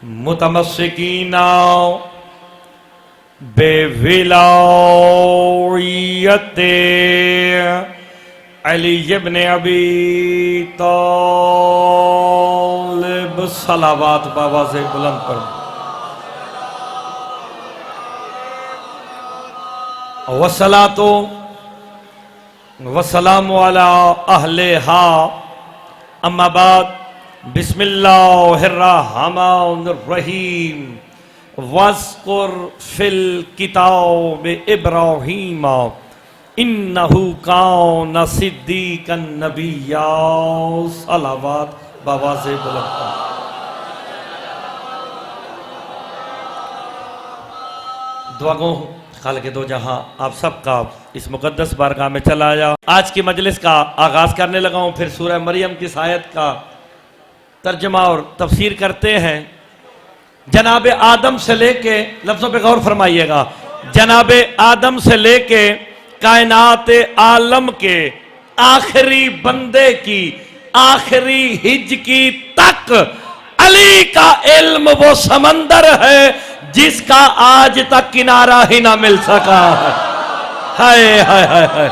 मुतमस्सिकीना बेविलायते अली इब्न अबी तालिब सलावत बाबा से बुलंद पर वसलातो वसलाम अला अहलिहा अम्मा बाद बिस्मिल्लाहिर्रहमानिर्रहीम वज़कुर फिल किताब इब्राहीम इन्नहु कान सिद्दीक़न नबिय्या सलावत बाबा से बुलंद दुआ गो खाल के दो जहां आप सबका इस मुकद्दस बारगाह में चला आया। आज की मजलिस का आगाज करने लगा हूं। फिर सूरह मरियम की आयत का तर्जमा और तफसीर करते हैं। जनाब आदम से लेके, लफ्जों पे गौर फरमाइएगा, जनाब आदम से लेके कायनात आलम के आखिरी बंदे की आखिरी हिजकी तक अली का इल्म वो समंदर है जिसका आज तक किनारा ही ना मिल सका है। हाय हाय हाय हाय,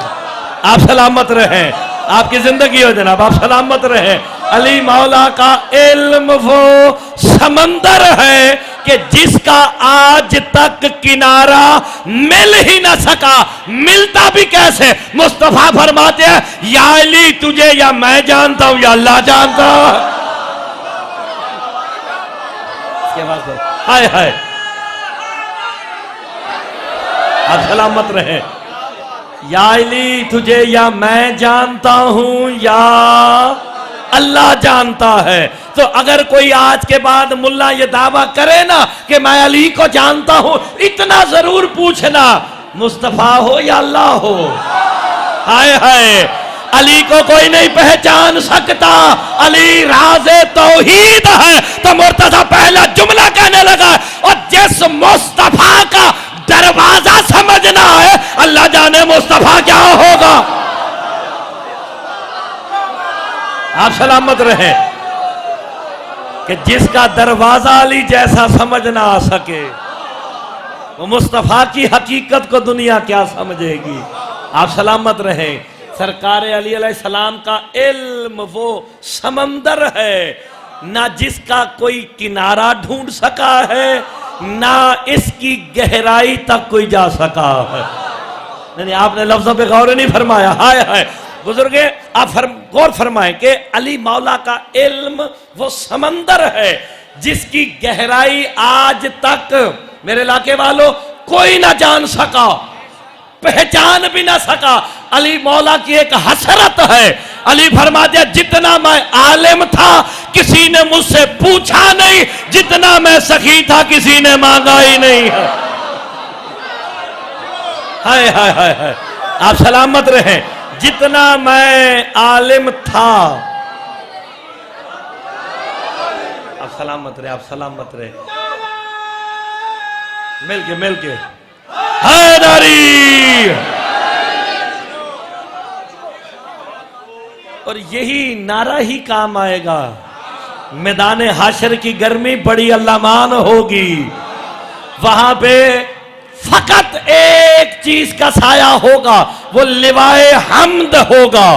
आप सलामत रहें, आपकी जिंदगी हो जनाब, आप सलामत रहें। अली मौला का इल्म वो समंदर है कि जिसका आज तक किनारा मिल ही ना सका। मिलता भी कैसे? मुस्तफा फरमाते हैं या अली तुझे या मैं जानता हूं या अल्लाह जानता है। हाय हाय, आप सलामत रहे। या अली तुझे या मैं जानता हूं या अल्लाह जानता है। तो अगर कोई आज के बाद मुल्ला ये दावा करे ना कि मैं अली को जानता हूं, इतना जरूर पूछना मुस्तफा हो या अल्लाह हो। हाय हाय, अली को कोई नहीं पहचान सकता, अली राज़े तौहीद है। तो मुर्तज़ा पहला जुमला कहने लगा, और जिस मुस्तफा का दरवाजा समझना है, अल्लाह जाने मुस्तफा क्या होगा। आप सलामत रहे कि जिसका दरवाजा अली जैसा समझ ना आ सके, वो मुस्तफा की हकीकत को दुनिया क्या समझेगी। आप सलामत रहे। सरकार अली अलैहिस्सलाम का इल्म वो समंदर है ना जिसका कोई किनारा ढूंढ सका है, ना इसकी गहराई तक कोई जा सका है। नहीं, आपने लफ्जों पे गौर नहीं फरमाया। हाय हाय बुजुर्गे, आप गौर फरमाएं कि अली मौला का इल्म वो समंदर है जिसकी गहराई आज तक मेरे इलाके वालों कोई ना जान सका, पहचान भी ना सका। अली मौला की एक हसरत है। अली फरमाते जितना मैं आलिम था किसी ने मुझसे पूछा नहीं, जितना मैं सखी था किसी ने मांगा ही नहीं है। हाय हाय हाय हाय, आप सलामत रहें। जितना मैं आलिम था, आप सलामत रहे, आप सलामत रहे। मिलके हैदरी। और यही नारा ही काम आएगा। मैदान हाशर की गर्मी बड़ी अल्लामान होगी, वहां पे फकत एक चीज का साया होगा, वो लिवाए हमद होगा।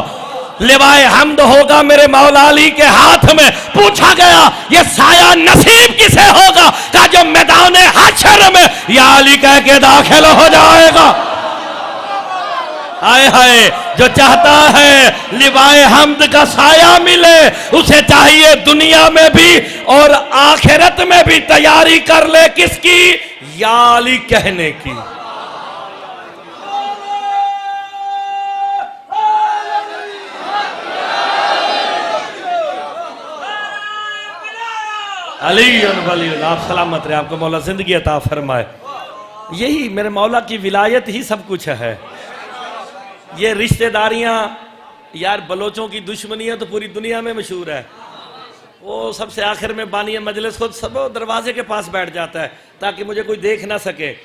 लिवाए हमद होगा मेरे मौला अली के हाथ में। पूछा गया ये साया नसीब किसे होगा? का जो मैदान हाशर में या अली कह के दाखिल हो जाएगा। हाय हाय, जो चाहता है लिवाए हमद का साया मिले, उसे चाहिए दुनिया में भी और आखिरत में भी तैयारी कर ले। किसकी? या अली कहने की। अली आप सलामत रहे, आपको मौला जिंदगी अता फरमाए। यही मेरे मौला की विलायत ही सब कुछ है। ये रिश्तेदारियां यार, बलोचों की दुश्मनी है तो पूरी दुनिया में मशहूर है। वो सबसे आखिर में बानी मजलिस खुद सब दरवाजे के पास बैठ जाता है ताकि मुझे कोई देख ना सके।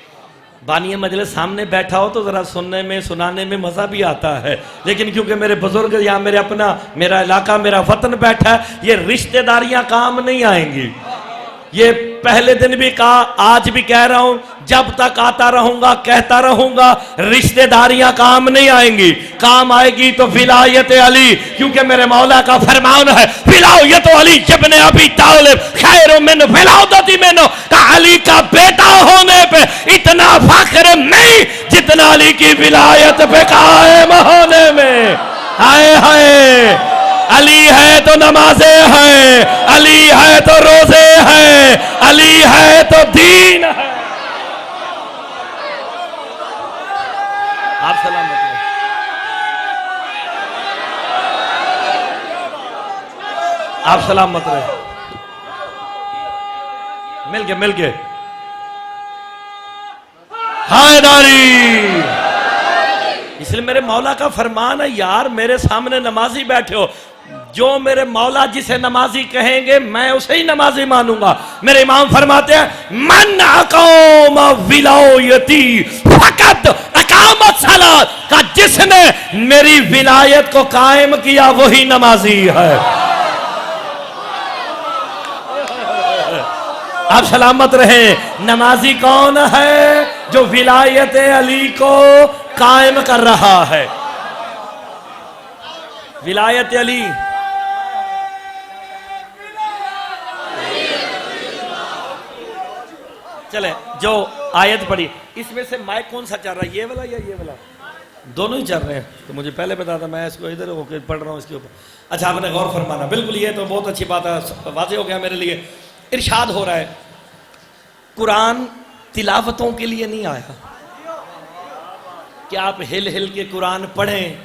बानी मजलिस सामने बैठा हो तो जरा सुनने में सुनाने में मजा भी आता है, लेकिन क्योंकि मेरे बुजुर्ग या मेरा इलाका मेरा वतन बैठा है, ये रिश्तेदारियां काम नहीं आएंगी। ये पहले दिन भी कहा, आज भी कह रहा हूं, जब तक आता रहूंगा कहता रहूंगा, रिश्तेदारियां काम नहीं आएंगी, काम आएगी तो विलायत अली, क्योंकि मेरे मौला का फरमान है विलायत अली इब्न अबी तालिब खैर मिन विलादती मिन, का अली का बेटा होने पे इतना फख्र नहीं जितना अली की विलायत पे कायम होने में। हाय हाय, अली है तो नमाजें हैं, अली है तो रोजे हैं, अली है तो दीन है। आप सलामत रहे, आप सलामत रहे, मिल के हाय नारी। इसलिए मेरे मौला का फरमान है, यार मेरे सामने नमाजी बैठे हो, जो मेरे मौला जिसे नमाजी कहेंगे मैं उसे ही नमाजी मानूंगा। मेरे इमाम फरमाते हैं मन अक़ाम विलायती फकत अक़ामत सलात, का जिसने मेरी विलायत को कायम किया वही नमाजी है। आप सलामत रहे। नमाजी कौन है? जो विलायत अली को कायम कर रहा है। विलायत अली चले, जो आयत पढ़ी इसमें से माइक कौन सा चल रहा है, ये वाला या ये वाला? दोनों ही चल रहे हैं। तो मुझे पहले बता था, मैं इसको इधर होकर पढ़ रहा हूँ इसके ऊपर। अच्छा, आपने गौर फरमाना, बिल्कुल ये तो बहुत अच्छी बात है, वाज़ेह हो गया मेरे लिए। इरशाद हो रहा है कुरान तिलावतों के लिए नहीं आया कि आप हिल हिल के कुरान पढ़ें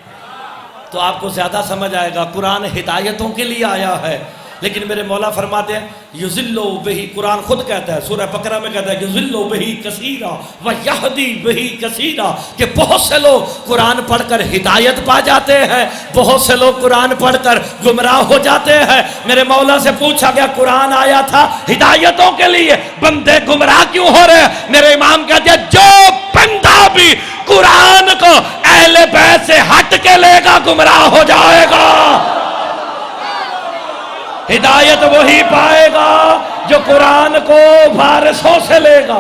तो आपको ज्यादा समझ आएगा। कुरान हिदायतों के लिए आया है। लेकिन मेरे मौला फरमाते हैं युज़िल्लु बिही, कुरान खुद कहता है, सूरह बकरा में कहता है युज़िल्लु बिही कसीरा व यहदी बिही कसीरा, कि बहुत से लोग कुरान पढ़कर हिदायत पा जाते हैं, बहुत से लोग कुरान पढ़कर गुमराह हो जाते हैं। मेरे मौला से पूछा गया कुरान आया था हिदायतों के लिए, बंदे गुमराह क्यों हो रहे हैं? मेरे इमाम कहते हैं जो बंदा भी कुरान को अहले बैत से हट के लेगा गुमराह हो जाएगा। हिदायत वही पाएगा जो कुरान को वारिसों से लेगा।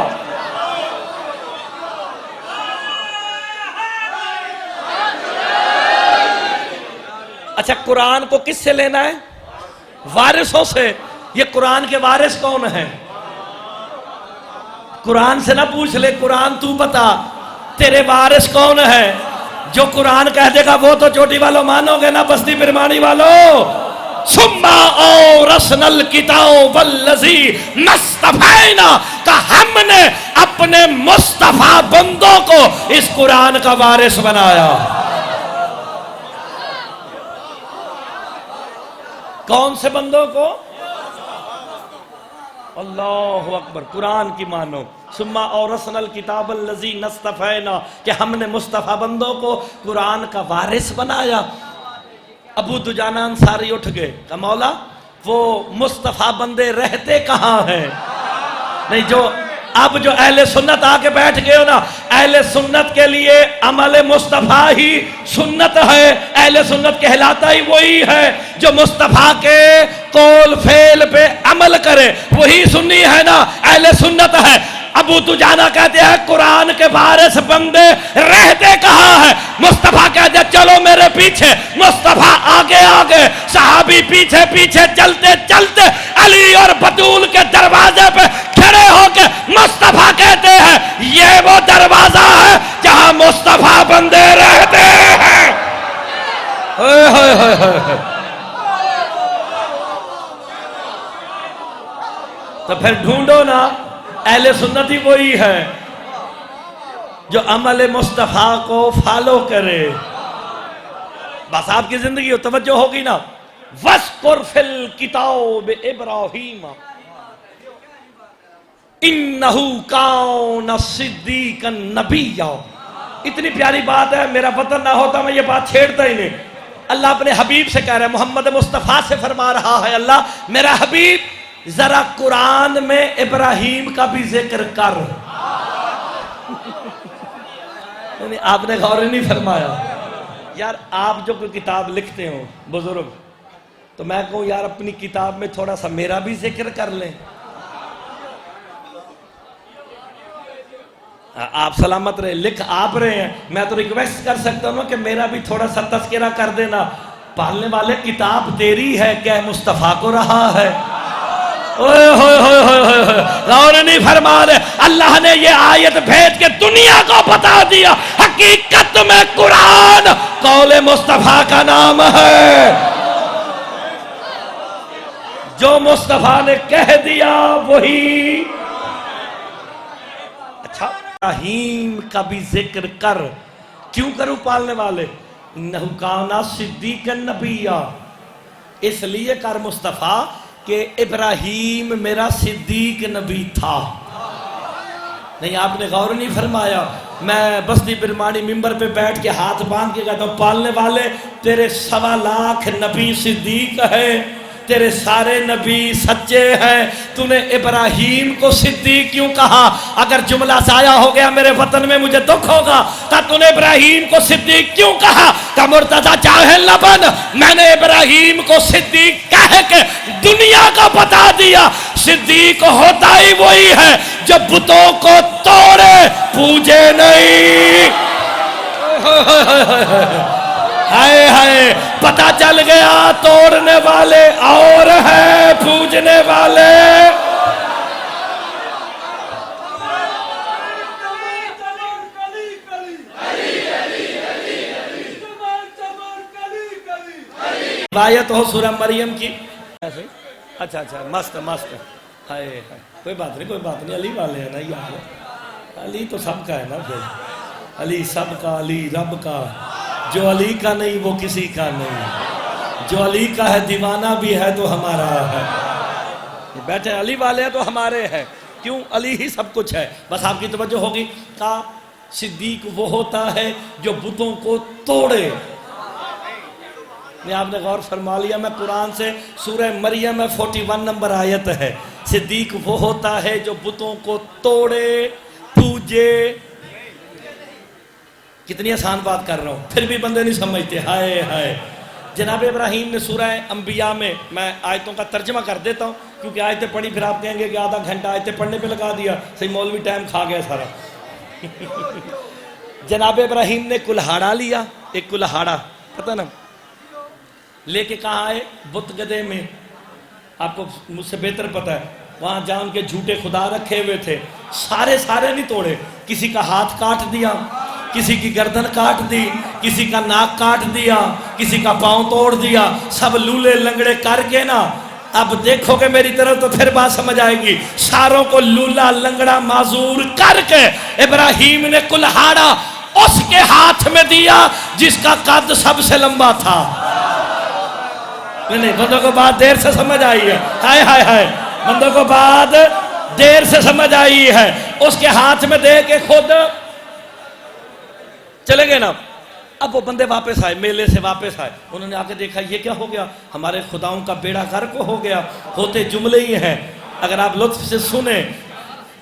अच्छा, कुरान को किससे लेना है? वारिसों से। ये कुरान के वारिस कौन है? कुरान से ना पूछ ले, कुरान तू बता तेरे वारिस कौन है? जो कुरान कह देगा वो तो चोटी वालों मानोगे ना, बस्ती बिरमानी वालों। सुम्मा और रसनल किताब वल्लज़ी नस्तफ़ैना, का हमने अपने मुस्तफा बंदों को इस कुरान का वारिस बनाया। कौन से बंदों को? अल्लाहु अकबर। कुरान की मानो, सुम्मा और रसनल किताब वल्लज़ी नस्तफ़ैना, कि हमने मुस्तफा बंदों को कुरान का वारिस बनाया। अबू दुजाना अंसारी उठ गए, कहा मौला वो मुस्तफा बंदे रहते कहाँ हैं? नहीं, जो अब जो अहले सुन्नत आके बैठ गए हो ना, अहले सुन्नत के लिए अमल मुस्तफा ही सुन्नत है। अहले सुन्नत कहलाता ही वही है जो मुस्तफा के कौल फेल पे अमल करे, वही सुन्नी है ना, अहले सुन्नत है। अबू दुजाना कहते हैं कुरान के वारिस बंदे रहते कहाँ हैं? मुस्तफा कहते हैं चलो मेरे पीछे। मुस्तफा आगे आगे, सहाबी पीछे पीछे, चलते चलते अली और बतूल के दरवाजे पे खड़े होके मुस्तफा कहते हैं ये वो दरवाजा है जहां मुस्तफा बंदे रहते हैं। तो फिर ढूंढो ना, अहले सुन्नत ही वही है जो अमल मुस्तफा को फॉलो करे। बस आपकी जिंदगी तवज्जो होगी ना। वस्कुर फिल किताब इब्राहीम इन्नहु कान सिद्दीकन नबिय्या। इतनी प्यारी बात है, मेरा वतन ना होता मैं ये बात छेड़ता ही नहीं। अल्लाह अपने हबीब से कह रहा है, मोहम्मद मुस्तफा से फरमा रहा है, अल्लाह मेरा हबीब जरा कुरान में इब्राहिम का भी जिक्र कर। नहीं, आपने गौर नहीं फरमाया। यार आप जो कोई किताब लिखते हो बुजुर्ग, तो मैं कहूँ यार अपनी किताब में थोड़ा सा मेरा भी जिक्र कर लें। आप सलामत रहे, लिख आप रहे हैं, मैं तो रिक्वेस्ट कर सकता हूँ कि मेरा भी थोड़ा सा तस्करा कर देना। पालने वाले किताब तेरी है, क्या मुस्तफ़ा को रहा है? ओए होए होए होए होए, गौर नहीं फरमा रहे। अल्लाह ने ये आयत भेज के दुनिया को बता दिया, हकीकत में कुरान कौले मुस्तफ़ा का नाम है। जो मुस्तफ़ा ने कह दिया वही। अच्छा, इब्राहीम का भी जिक्र कर, क्यों करूं? पालने वाले नहुकाना सिद्दीक नबिया, इसलिए कर मुस्तफ़ा कि इब्राहीम मेरा सिद्दीक नबी था। नहीं, आपने गौर नहीं फरमाया। मैं बस्ती बिरमानी मिंबर पे बैठ के हाथ बांध के कहता हूं, पालने वाले तेरे 1.25 लाख नबी सिद्दीक है, तेरे सारे नबी सच्चे हैं, तूने इब्राहीम को सिद्दीक क्यों कहा? अगर जुमला जाया हो गया मेरे वतन में मुझे दुख होगा। तब तूने इब्राहीम को सिद्दीक क्यों कहा? का मुर्तजा जाहिल न बन, मैंने इब्राहीम को सिद्दीक कह के दुनिया को बता दिया। सिद्दीक होता ही वही है जो बुतों को तोड़े, पूजे नहीं। हाय हाय, पता चल गया तोड़ने वाले और है पूजने वाले। रिवायत हो सूरह मरियम की। अच्छा अच्छा, मस्त मस्त। हाय हाय, कोई बात नहीं कोई बात नहीं, अली वाले है ना यार, अली तो सबका है ना फिर, अली सबका, अली रब का। जो अली का नहीं वो किसी का नहीं, जो अली का है दीवाना भी है तो हमारा है। बैठे अली वाले हैं तो हमारे हैं, क्यों? अली ही सब कुछ है। बस आपकी तवज्जो होगी का सिद्दीक वो होता है जो बुतों को तोड़े। ने आपने गौर फरमा लिया, मैं कुरान से सूरह मरियम में 41 नंबर आयत है। सिद्दीक वो होता है जो बुतों को तोड़े, पूजे। कितनी आसान बात कर रहा हूं, फिर भी बंदे नहीं समझते। हाय हाय, जनाब इब्राहीम ने सूरह अंबिया में, मैं आयतों का तर्जमा कर देता हूं क्योंकि आयतें पढ़ी फिर आप कहेंगे कि आधा घंटा आयतें पढ़ने पे लगा दिया, सही मौलवी टाइम खा गया सारा। जनाब इब्राहीम ने कुल्हाड़ा लिया, एक कुल्हाड़ा पता ना, लेके कहा आए बुत गदे में, आपको मुझसे बेहतर पता है, वहां जहां उनके झूठे खुदा रखे हुए थे, सारे सारे नहीं तोड़े। किसी का हाथ काट दिया, किसी की गर्दन काट दी, किसी का नाक काट दिया, किसी का पांव तोड़ दिया, सब लूले लंगड़े करके ना, अब देखोगे मेरी तरफ तो फिर बात समझ आएगी। सारों को लूला लंगड़ा माजूर करके इब्राहीम ने कुल्हाड़ा उसके हाथ में दिया जिसका कद सबसे लंबा था। नहीं, बंदों को बात देर से समझ आई है। हाय हाय हाय, बंदों को बात देर से समझ आई है। उसके हाथ में दे के खुद चले गए ना। अब वो बंदे वापस आए, मेले से वापस आए, उन्होंने आके देखा ये क्या हो गया, हमारे खुदाओं का बेड़ा गर्क हो गया। होते जुमले ही हैं, अगर आप लुत्फ से सुने,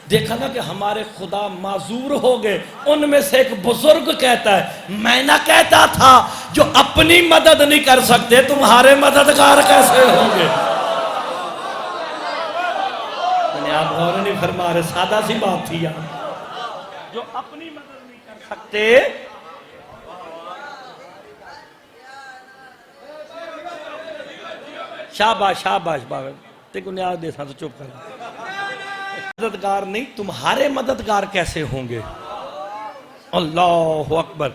देखा ना कि हमारे खुदा माजूर हो गए। उनमें से एक बुजुर्ग कहता है, मैं ना कहता था जो अपनी मदद नहीं कर सकते तुम्हारे मददगार कैसे होंगे। आप गौर नहीं फरमा रहे, सादा सी बात थी यार, जो अपनी मदद नहीं कर सकते। शाबाश शाबाश बाबा, तेको न्याय दे, तो चुप कर। मददगार नहीं, तुम्हारे मददगार कैसे होंगे? अल्लाह अकबर।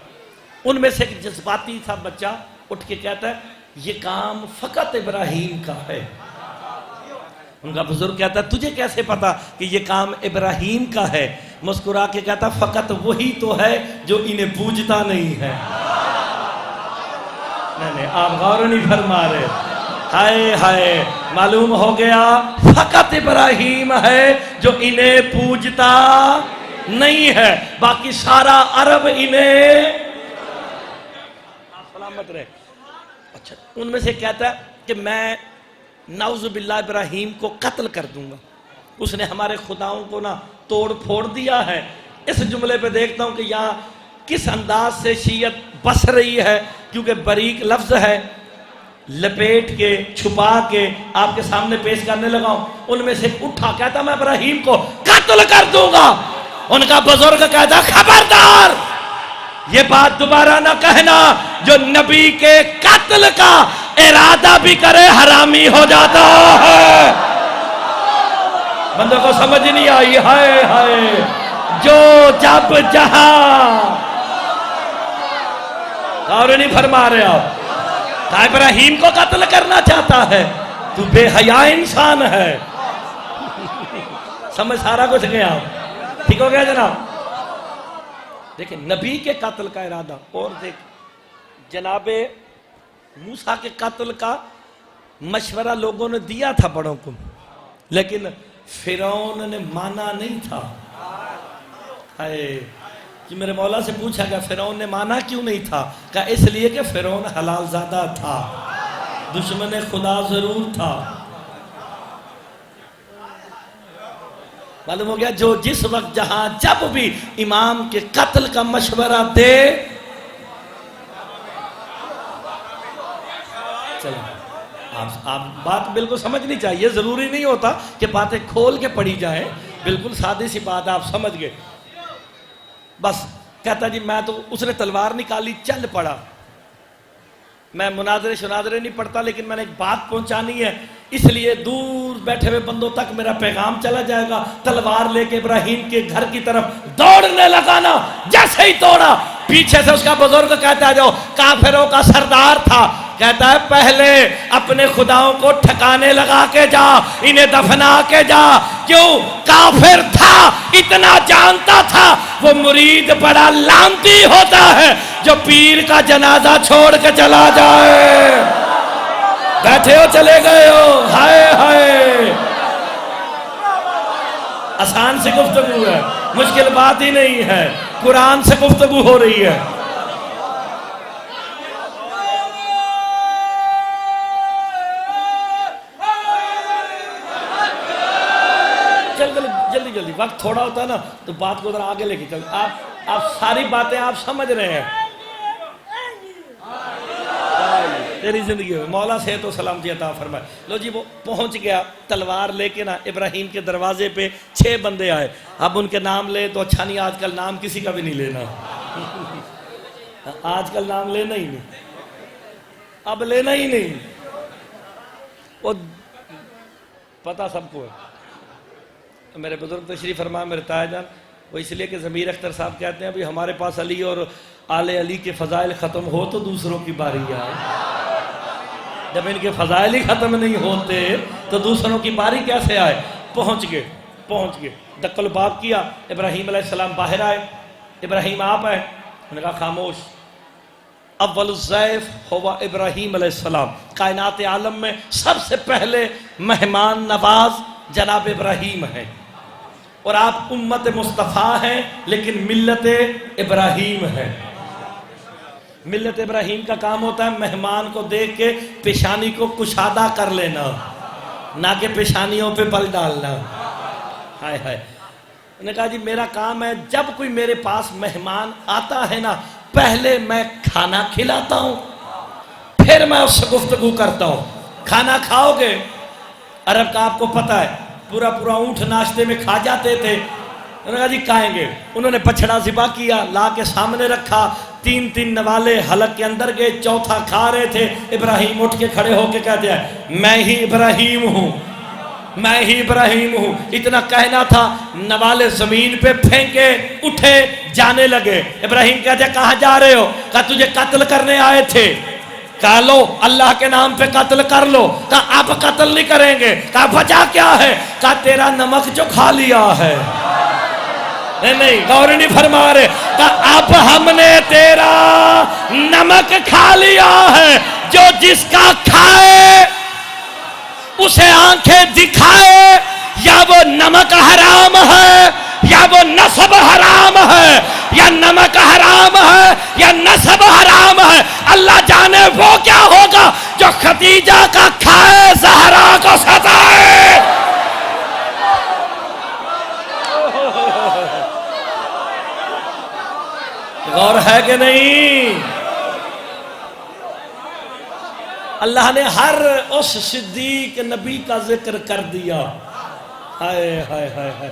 उनमें से एक जज्बाती था बच्चा उठ के कहता है, ये काम फकत इब्राहीम का है। उनका बुजुर्ग कहता है, तुझे कैसे पता कि ये काम इब्राहीम का है? मुस्कुरा के कहता, फकत वही तो है जो इन्हें पूजता नहीं है। नहीं, आप गौर नहीं फरमा रहे। हाय हाय, मालूम हो गया फकत इब्राहीम है जो इन्हें पूजता नहीं है, बाकी सारा अरब इन्हें सलामत रहे। अच्छा, उनमें से कहता है कि मैं नाउजुबिल्लाह इब्राहीम को कत्ल कर दूंगा, उसने हमारे खुदाओं को ना तोड़ फोड़ दिया है। इस जुमले पे देखता हूं कि यहाँ किस अंदाज से शीयत बस रही है, क्योंकि बारीक लफ्ज है, लपेट के छुपा के आपके सामने पेश करने लगा हूं। उनमें से उठा कहता, मैं इब्राहीम को कत्ल कर दूंगा। उनका बुजुर्ग कहता खबरदार, ये बात दोबारा ना कहना, जो नबी के कत्ल का इरादा भी करे हरामी हो जाता है। बंदों को समझ नहीं आई, हाय हाय, जो जब जहां और नहीं फरमा रहे आप, इब्राहिम को कत्ल करना चाहता है, तू बेहया इंसान है। समझ सारा कुछ गया, ठीक हो गया जनाब। देखिए नबी के कत्ल का इरादा, और देख जनाबे मूसा के कत्ल का मशवरा लोगों ने दिया था बड़ों को, लेकिन फिरौन ने माना नहीं था। हाय कि मेरे मौला से पूछा गया फिरौन ने माना क्यों नहीं था? कहा इसलिए कि फिरौन हलाल ज़ादा था, दुश्मन खुदा जरूर था। मालूम हो गया, जो जिस वक्त जहां जब भी इमाम के कत्ल का मशवरा दे, चलो आप बात बिल्कुल समझनी चाहिए, जरूरी नहीं होता कि बातें खोल के पढ़ी जाए, बिल्कुल सादी सी बात आप समझ गए। बस कहता जी मैं तो, उसने तलवार निकाली, चल पड़ा। मैं मुनाजरे शुनाजरे नहीं पढ़ता, लेकिन मैंने एक बात पहुंचानी है, इसलिए दूर बैठे हुए बंदों तक मेरा पैगाम चला जाएगा। तलवार लेके इब्राहिम के घर की तरफ दौड़ने लगा ना, जैसे ही दौड़ा पीछे से उसका बुजुर्ग कहता है, जो काफिरों का सरदार था, कहता है पहले अपने खुदाओं को ठिकाने लगा के जा, इन्हें दफना के जा। क्यों? काफिर था, इतना जानता था वो मुरीद बड़ा लानती होता है जो पीर का जनाजा छोड़ के चला जाए। बैठे हो चले गए हो, हाय हाय। आसान से गुफ्तगू है, मुश्किल बात ही नहीं है, कुरान से गुफ्तगू हो रही है। जल्दी जल्दी वक्त थोड़ा होता है ना, तो बात को जरा आगे लेके चल। आप सारी बातें आप समझ रहे हैं, तेरी जिंदगी में मौला से तो सलामती अता फरमाए। लो जी वो पहुंच गया तलवार लेके ना, इब्राहिम के दरवाजे पे 6 बंदे आए। अब उनके नाम ले तो अच्छा नहीं, आजकल नाम किसी का भी नहीं लेना। आजकल नाम लेना ही नहीं, अब लेना ही नहीं, वो पता सबको है। तो मेरे बुजुर्ग तशरीफ फरमा, मेरे तायाजान, वो इसलिए कि ज़मीर अख्तर साहब कहते हैं, अभी हमारे पास अली और आले अली के फ़ज़ाइल ख़त्म हो तो दूसरों की बारी आए। जब इनके फ़ज़ाइल ही ख़त्म नहीं होते तो दूसरों की बारी कैसे आए? पहुँच गए दक्कल बाग किया, इब्राहीम अलैहिस्सलाम बाहर आए। इब्राहीम आप है? उन्होंने कहा खामोश। अव्वलुज़्ज़ैफ़ हुवा इब्राहीम अलैहिस्सलाम, कायनात आलम में सबसे पहले मेहमान नवाज जनाब इब्राहीम है, और आप उम्मत मुस्तफ़ा हैं, लेकिन मिल्लत इब्राहीम है। मिल्लत इब्राहीम का काम होता है मेहमान को देख के पेशानी को कुशादा कर लेना, ना कि पेशानियों पे बल डालना। हाय हाय। उन्होंने कहा जी मेरा काम है, जब कोई मेरे पास मेहमान आता है ना, पहले मैं खाना खिलाता हूँ, फिर मैं उससे गुफ्तगू करता हूँ। खाना खाओगे? अरब का आपको पता है, पूरा पूरा ऊँट नाश्ते में खा जाते थे। उन्होंने कहा जी खाएंगे। उन्होंने बछड़ा ज़िबा किया, ला के सामने रखा, 3 नवाले हलक के अंदर गए, चौथा खा रहे थे। इब्राहीम उठ के खड़े होके कहते हैं मैं ही इब्राहीम हूँ, मैं ही इब्राहीम हूँ। इतना कहना था, नवाले जमीन पे फेंके, उठे, जाने लगे। इब्राहीम कहते कहाँ जा रहे हो? कहा तुझे कत्ल करने आए थे। कहा लो अल्लाह के नाम पे कत्ल कर लो। कहा अब कत्ल नहीं करेंगे। कहा वजह क्या है? कहा तेरा नमक जो खा लिया है। नहीं गौर नहीं फरमा रहे। कहा अब हमने तेरा नमक खा लिया है, जो जिसका खाए उसे आंखें दिखाए, या वो नमक हराम है या वो नसब हराम है, या नमक हराम है या नसब हराम है। अल्लाह जाने वो क्या होगा जो खदीजा का खाए ज़हरा को सताए। गौर है कि नहीं? अल्लाह ने हर उस सिद्दीक नबी का जिक्र कर दिया। हाय हाय हाय हाय।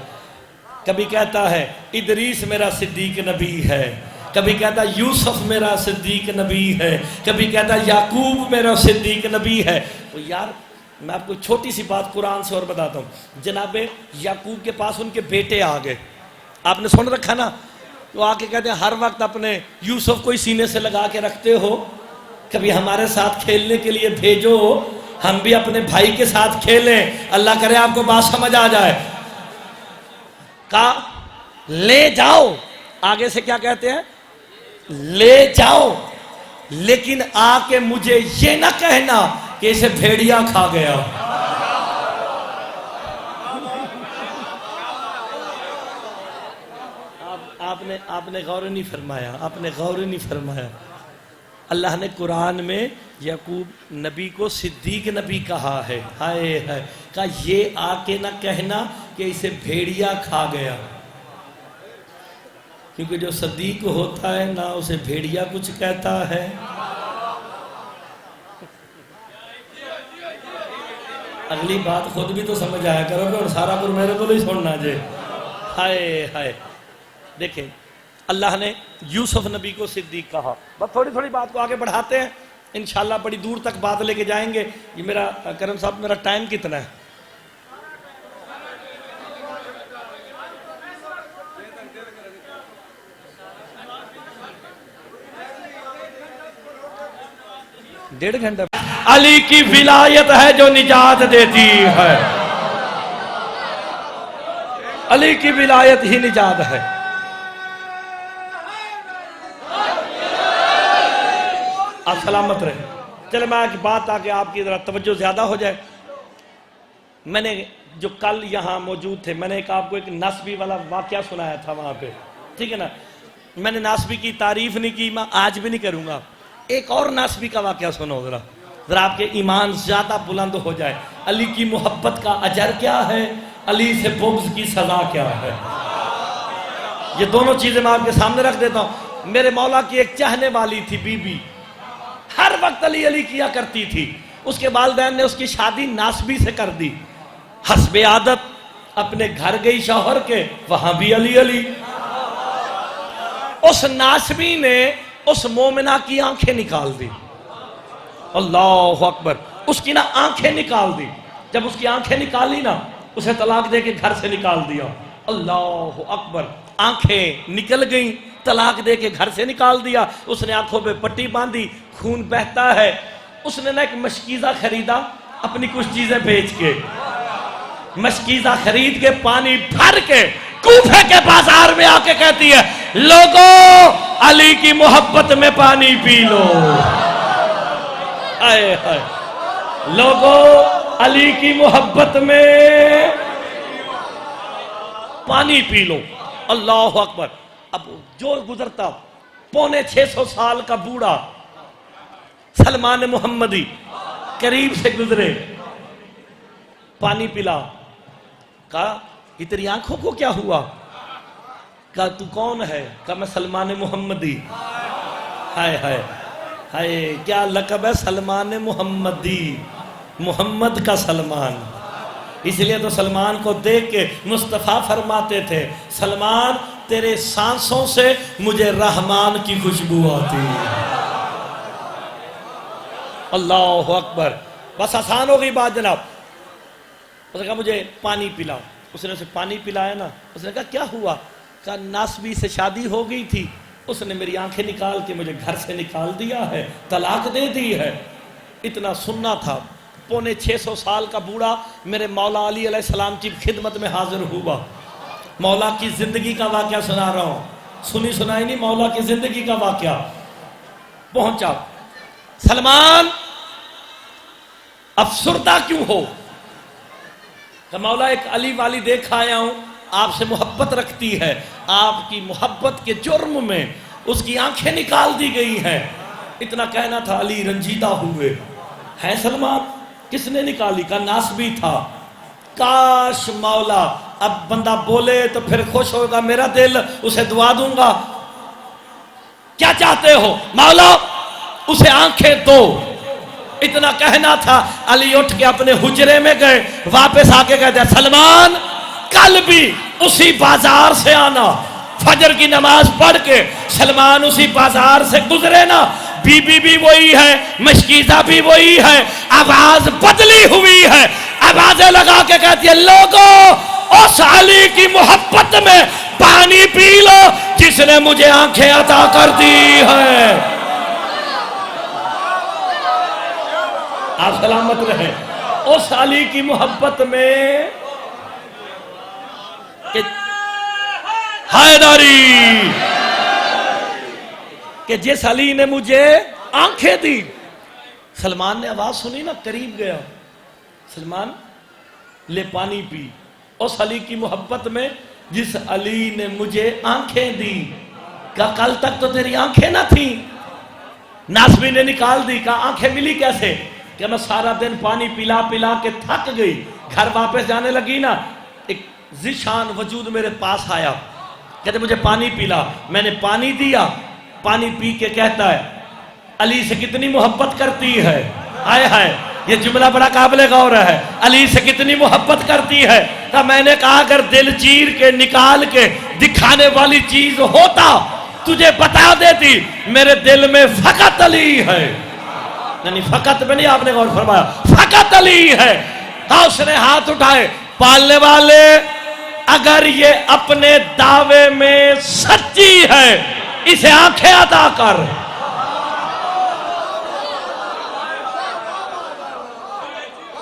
कभी कहता है इदरीस मेरा सिद्दीक नबी है, कभी कहता यूसुफ मेरा सिद्दीक नबी है, कभी कहता याकूब मेरा सिद्दीक नबी है। तो यार मैं आपको छोटी सी बात कुरान से और बताता हूँ। जनाब याकूब के पास उनके बेटे आ गए, आपने सुन रखा ना, तो आके कहते हैं हर वक्त अपने यूसुफ को ही सीने से लगा के रखते हो, कभी हमारे साथ खेलने के लिए भेजो, हम भी अपने भाई के साथ खेलें, अल्लाह करे आपको बात समझ आ जाए। कहा ले जाओ, आगे से क्या कहते हैं, ले जाओ, लेकिन आके मुझे ये ना कहना कि इसे भेड़िया खा गया। आपने गौर नहीं फरमाया, आपने गौर नहीं फरमाया। अल्लाह ने कुरान में याकूब नबी को सिद्दीक नबी कहा है। हाय हाय, कहा ये आके ना कहना कि इसे भेड़िया खा गया, क्योंकि जो सिद्दीक होता है ना उसे भेड़िया कुछ कहता है। अगली बात खुद भी तो समझ आया करोगे और सारा कुछ मेरे को ही सुनना जे। हाय हाय, देखें अल्लाह ने यूसुफ नबी को सिद्दीक कहा। बस थोड़ी थोड़ी बात को आगे बढ़ाते हैं, इंशाल्लाह बड़ी दूर तक बात लेके जाएंगे। ये मेरा करम साहब, मेरा टाइम कितना है? डेढ़ घंटा। अली की विलायत है जो निजात देती है, अली की विलायत ही निजात है। आप सलामत रहे। चले मैं एक बात आके आपकी जरा तवज्जो ज्यादा हो जाए। मैंने जो कल यहाँ मौजूद थे, मैंने आपको एक नासबी वाला वाकया सुनाया था वहां पे, ठीक है ना। मैंने नासबी की तारीफ नहीं की, मैं आज भी नहीं करूंगा। एक और नासबी का वाकया सुनो जरा, जरा आपके ईमान ज्यादा बुलंद हो जाए। अली की मोहब्बत का अजर क्या है, अली से बुग़्ज़ की सजा क्या है, ये दोनों चीजें मैं आपके सामने रख देता हूं। मेरे मौला की एक चाहने वाली थी बीबी, हर वक्त अली अली किया करती थी। उसके वालिदैन ने उसकी शादी नासबी से कर दी। हस्बे आदत अपने घर गई शौहर के, वहां भी अली अली। उस नासबी ने उस मोमिना की आंखें निकाल दी। अल्लाह अकबर, उसकी ना आंखें निकाल दी। जब उसकी आंखें निकाली ना, उसे तलाक दे के घर से निकाल दिया। अल्लाह अकबर, आंखें निकल गई, तलाक दे के घर से निकाल दिया। उसने आंखों पे पट्टी बांधी, खून बहता है। उसने ना एक मशकीजा खरीदा, अपनी कुछ चीजें बेच के, मशकीजा खरीद के पानी भर के कूफे के बाजार में आके कहती है, लोगों अली की मोहब्बत में पानी पी लो। आए हाय, लोगों अली की मोहब्बत में पानी पी लो। अल्लाह अकबर। अब जो गुजरता, 650 साल का बूढ़ा सलमान मोहम्मदी करीब से गुजरे, पानी पिला। कहा तेरी आंखों को क्या हुआ? कहा तू कौन है? कहा मैं सलमान मोहम्मदी। हाय हाय हाय, क्या लकब है सलमान मोहम्मदी, मोहम्मद का सलमान। इसलिए तो सलमान को देख के मुस्तफ़ा फरमाते थे, सलमान तेरे सांसों से मुझे रहमान की खुशबू आती है। अल्लाह अकबर। बस आसान हो गई बात जनाब। उसने कहा मुझे पानी पिलाओ। उसने उसे पानी पिलाया ना, उसने कहा क्या हुआ? कहा नासबी से शादी हो गई थी, उसने मेरी आंखें निकाल के मुझे घर से निकाल दिया है, तलाक दे दी है। इतना सुनना था। 650 साल का बूढ़ा मेरे मौला अली अलैहिस्सलाम की खिदमत में हाजिर हुआ। मौला की जिंदगी का वाकया सुना रहा हूं, सुनी सुनाई नहीं, मौला की जिंदगी का वाकया। पहुंचा, सलमान अफसुर्दा क्यों हो? तो मौला एक अली वाली देख आया हूं, आपसे मोहब्बत रखती है, आपकी मोहब्बत के जुर्म में उसकी आंखें निकाल दी गई हैं। इतना कहना था, अली रंजीदा हुए। है सलमान? किसने निकाली? का नासबी था। काश मौला अब बंदा बोले तो फिर खुश होगा मेरा दिल, उसे दुआ दूंगा। क्या चाहते हो? मौला उसे आंखें दो। इतना कहना था, अली उठ के अपने हुजरे में गए, वापस आके कहते सलमान कल भी उसी बाजार से आना, फजर की नमाज पढ़ के सलमान उसी बाजार से गुजरे ना, बीबी भी वही है, मशकीजा भी वही है, आवाज बदली हुई है, आवाजें लगा के कहती है लोगों उस अली की मोहब्बत में पानी पी लो जिसने मुझे आंखें अता कर दी है। आप सलामत रहे उस अली की मोहब्बत में हैदरी कि जिस अली ने मुझे आंखें दी। सलमान ने आवाज सुनी ना, करीब गया, सलमान ले पानी पी। उस अली की मोहब्बत में जिस अली ने मुझे आंखें दी। कहा कल तक तो तेरी आंखें ना थी, नासबी ने निकाल दी। कहा आंखें मिली कैसे? कि मैं सारा दिन पानी पिला पिला के थक गई, घर वापस जाने लगी ना, एक जिशान वजूद मेरे पास आया, कहते मुझे पानी पिला। मैंने पानी दिया, पानी पी के कहता है अली से कितनी मोहब्बत करती है। आए हाय, ये जुमला बड़ा काबिल गौर है। अली से कितनी मोहब्बत करती है। तब मैंने कहा अगर दिल चीर के निकाल के दिखाने वाली चीज होता तुझे बता देती, मेरे दिल में फकत अली है। नहीं फकत में नहीं, आपने गौर फरमाया, फकत अली है। हाँ उसने हाथ उठाए, पालने वाले अगर ये अपने दावे में सच्ची है इसे आंखें अता कर।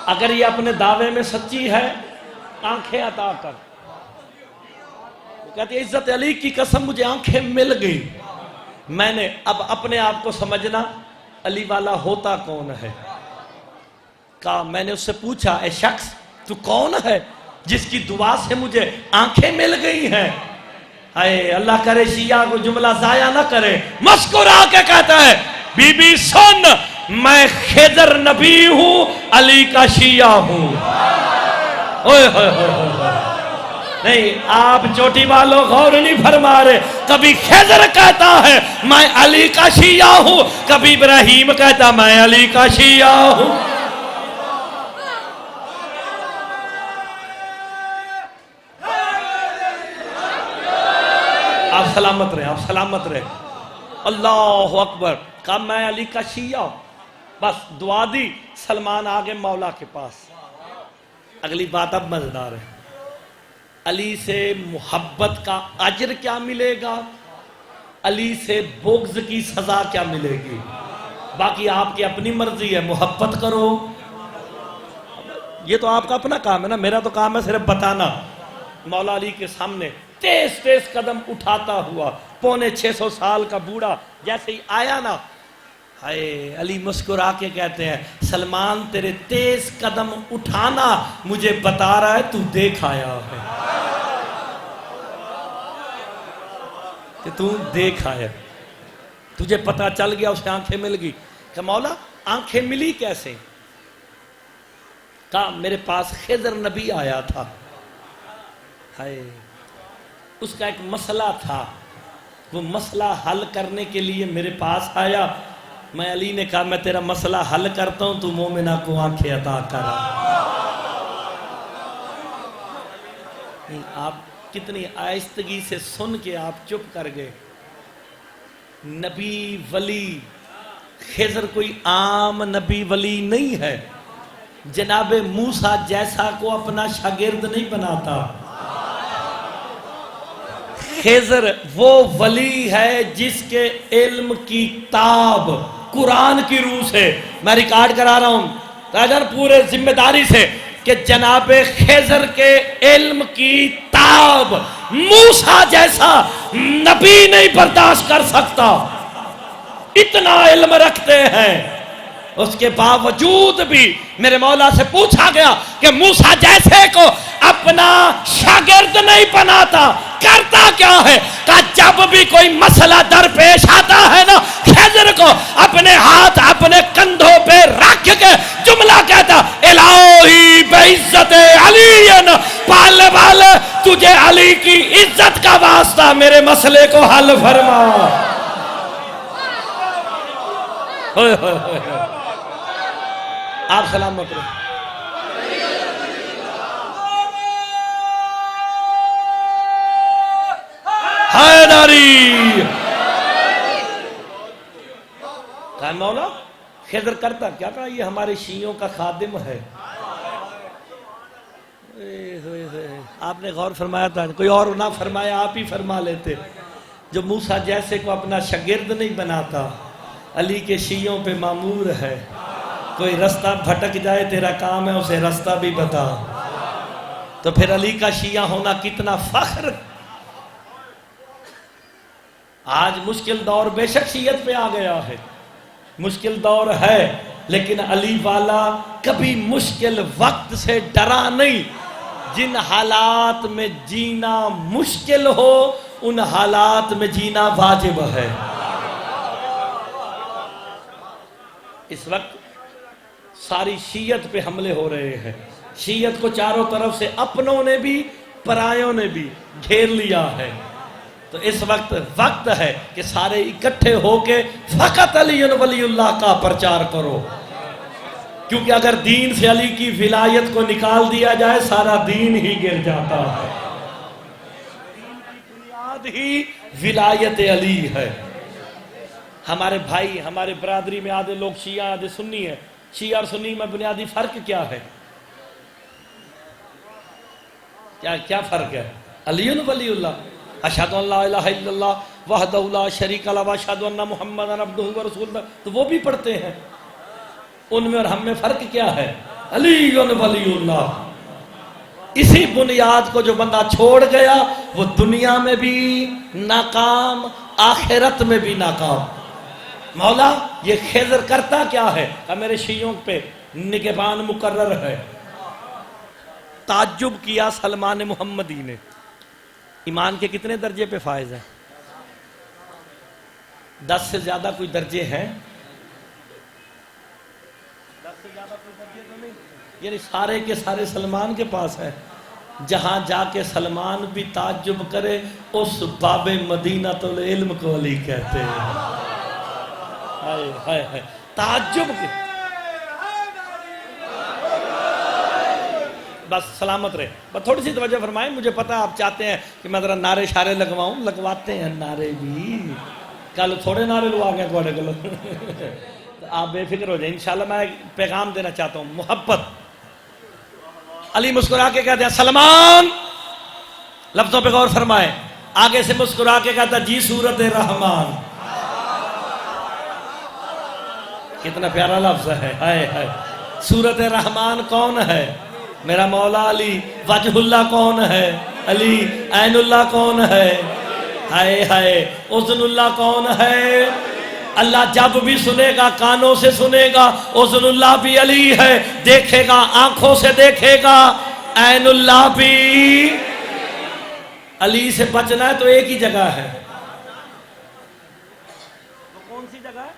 अगर ये अपने दावे में सच्ची है आंखें अता कर। कहती है इज्जत अली की कसम मुझे आंखें मिल गई। मैंने अब अपने आप को समझना अली वाला होता कौन है। कहा मैंने उससे पूछा ए शख्स तू कौन है जिसकी दुआ से मुझे आंखें मिल गई हैं। हाय अल्लाह करे शिया को जुमला जाया ना करे, मुस्कुरा के कहता है बीबी सुन, मैं खिदर नबी हूं, अली का शिया हूं। ओए होए होए, नहीं आप चोटी वालों गौर नहीं फरमा रहे। कभी खिदर कहता है मैं अली का शिया हूं, कभी इब्राहिम कहता मैं अली का शिया हूं। आप सलामत रहे, आप सलामत रहे। अल्लाह अकबर। कहा मैं अली का शिया हूं। बस दुआ दी, सलमान आ गए मौला के पास। अगली बात अब मजेदार है, अली से मोहब्बत का अजर क्या मिलेगा, अली से बोग्ज की सजा क्या मिलेगी, बाकी आपकी अपनी मर्जी है। मोहब्बत करो, ये तो आपका अपना काम है ना, मेरा तो काम है सिर्फ बताना। मौला अली के सामने तेज तेज कदम उठाता हुआ 650 साल का बूढ़ा जैसे ही आया ना, हाय अली मुस्कुरा के कहते हैं सलमान तेरे तेज कदम उठाना मुझे बता रहा है तू देख आया है, कि तू देख आया, तुझे पता चल गया। उसकी आंखें मिल गई। कि मौला आंखें मिली कैसे? कहा मेरे पास खिदर नबी आया था, हाय उसका एक मसला था, वो मसला हल करने के लिए मेरे पास आया। मैं अली ने कहा मैं तेरा मसला हल करता हूं, तू मोमिना को आंखें अता करा। आप कितनी आहिस्तगी से सुन के आप चुप कर गए। नबी वली खिजर कोई आम नबी वली नहीं है, जनाबे मूसा जैसा को अपना शागिर्द नहीं बनाता। खिजर वो वली है जिसके इल्म की ताब कुरान की रूह से, मैं रिकॉर्ड करा रहा हूं राजन पूरे जिम्मेदारी से, कि जनाबे खिजर के इल्म की ताब मूसा जैसा नबी नहीं बर्दाश्त कर सकता। इतना इल्म रखते हैं, उसके बावजूद भी मेरे मौला से पूछा गया कि मूसा जैसे को अपना शागिर्द नहीं बनाता, करता क्या है? कहा जब भी कोई मसला दरपेश आता है ना, खिजर को अपने हाथ अपने कंधों पे रख के जुमला कहता इलाही बेइज्जत अली, पालने वाले तुझे अली की इज्जत का वास्ता मेरे मसले को हल फरमा। आप सलामत रहो। हैदरी। कहा मौला खिदर करता क्या? कहा ये हमारे शियों का खादिम है। आपने गौर फरमाया था, कोई और ना फरमाया, आप ही फरमा लेते। जो मूसा जैसे को अपना शागिर्द नहीं बनाता, अली के शियों पे मामूर है। कोई रास्ता भटक जाए तेरा काम है उसे रास्ता भी बता। तो फिर अली का शिया होना कितना फख्र। आज मुश्किल दौर बेशक शियत पे आ गया है, मुश्किल दौर है, लेकिन अली वाला कभी मुश्किल वक्त से डरा नहीं। जिन हालात में जीना मुश्किल हो उन हालात में जीना वाजिब है। इस वक्त सारी शीयत पे हमले हो रहे हैं। शीयत को चारों तरफ से अपनों ने भी परायों ने भी घेर लिया है। तो इस वक्त है कि सारे इकट्ठे होके फकत अली वलीउल्लाह का प्रचार करो, क्योंकि अगर दीन से अली की विलायत को निकाल दिया जाए सारा दीन ही गिर जाता है। दीन की बुनियाद ही विलायत अली है। हमारे भाई, हमारे बरादरी में आधे लोग शिया आधे सुन्नी है। शिया और सुन्नी में बुनियादी फर्क क्या है? क्या फर्क है? अली वलीउल्लाह, अशहदु अल्ला इलाहा इल्लल्लाह वहदहु ला शरीका लहु व अशहदु अन्ना मुहम्मदन अब्दुहु व रसूलुहु, तो वो भी पढ़ते हैं। उनमें और हम में फर्क क्या है? अली वलीउल्लाह। इसी बुनियाद को जो बंदा छोड़ गया वो दुनिया में भी नाकाम, आखिरत में भी नाकाम। मौला ये खिज़र करता क्या है? का मेरे शियों पे निगहबान मुकर्रर है। ताज्जुब किया सलमान मुहम्मदी ने। ईमान के कितने दर्जे पे फायज है? 10 से ज्यादा कोई दर्जे हैं? 10 से ज्यादा कोई दर्जे तो नहीं, यानी सारे के सारे सलमान के पास है। जहां जाके सलमान भी ताज्जुब करे उस बाबे मदीना तो इल्म को अली कहते हैं। हाय हाय हाय, ताज्जुब के बस सलामत रहे। बस थोड़ी सी तवज्जो फरमाएं। मुझे पता है आप चाहते हैं कि मैं जरा नारे शारे लगवाऊं, लगवाते हैं नारे भी। कल थोड़े नारे लगा गए थोड़े को तो आप बेफिक्र हो जाए। इंशाल्लाह मैं पैगाम देना चाहता हूं, मोहब्बत। अली मुस्कुरा के कहते हैं सलमान, लफ्जों पे गौर फरमाए। आगे से मुस्कुरा के कहता जी सूरत रहमान। कितना प्यारा लफ्ज है, हाय हाय। सूरत रहमान कौन है? मेरा मौला अली। वजहुल्लाह कौन है? अली। ऐनुल्लाह कौन है? हाय हाय। उज़्नुल्लाह कौन है? अल्लाह जब भी सुनेगा कानों से सुनेगा। उज़्नुल्लाह भी अली है, देखेगा आंखों से देखेगा। ऐनुल्लाह भी अली से बचना है तो एक ही जगह है। वो कौन सी जगह है?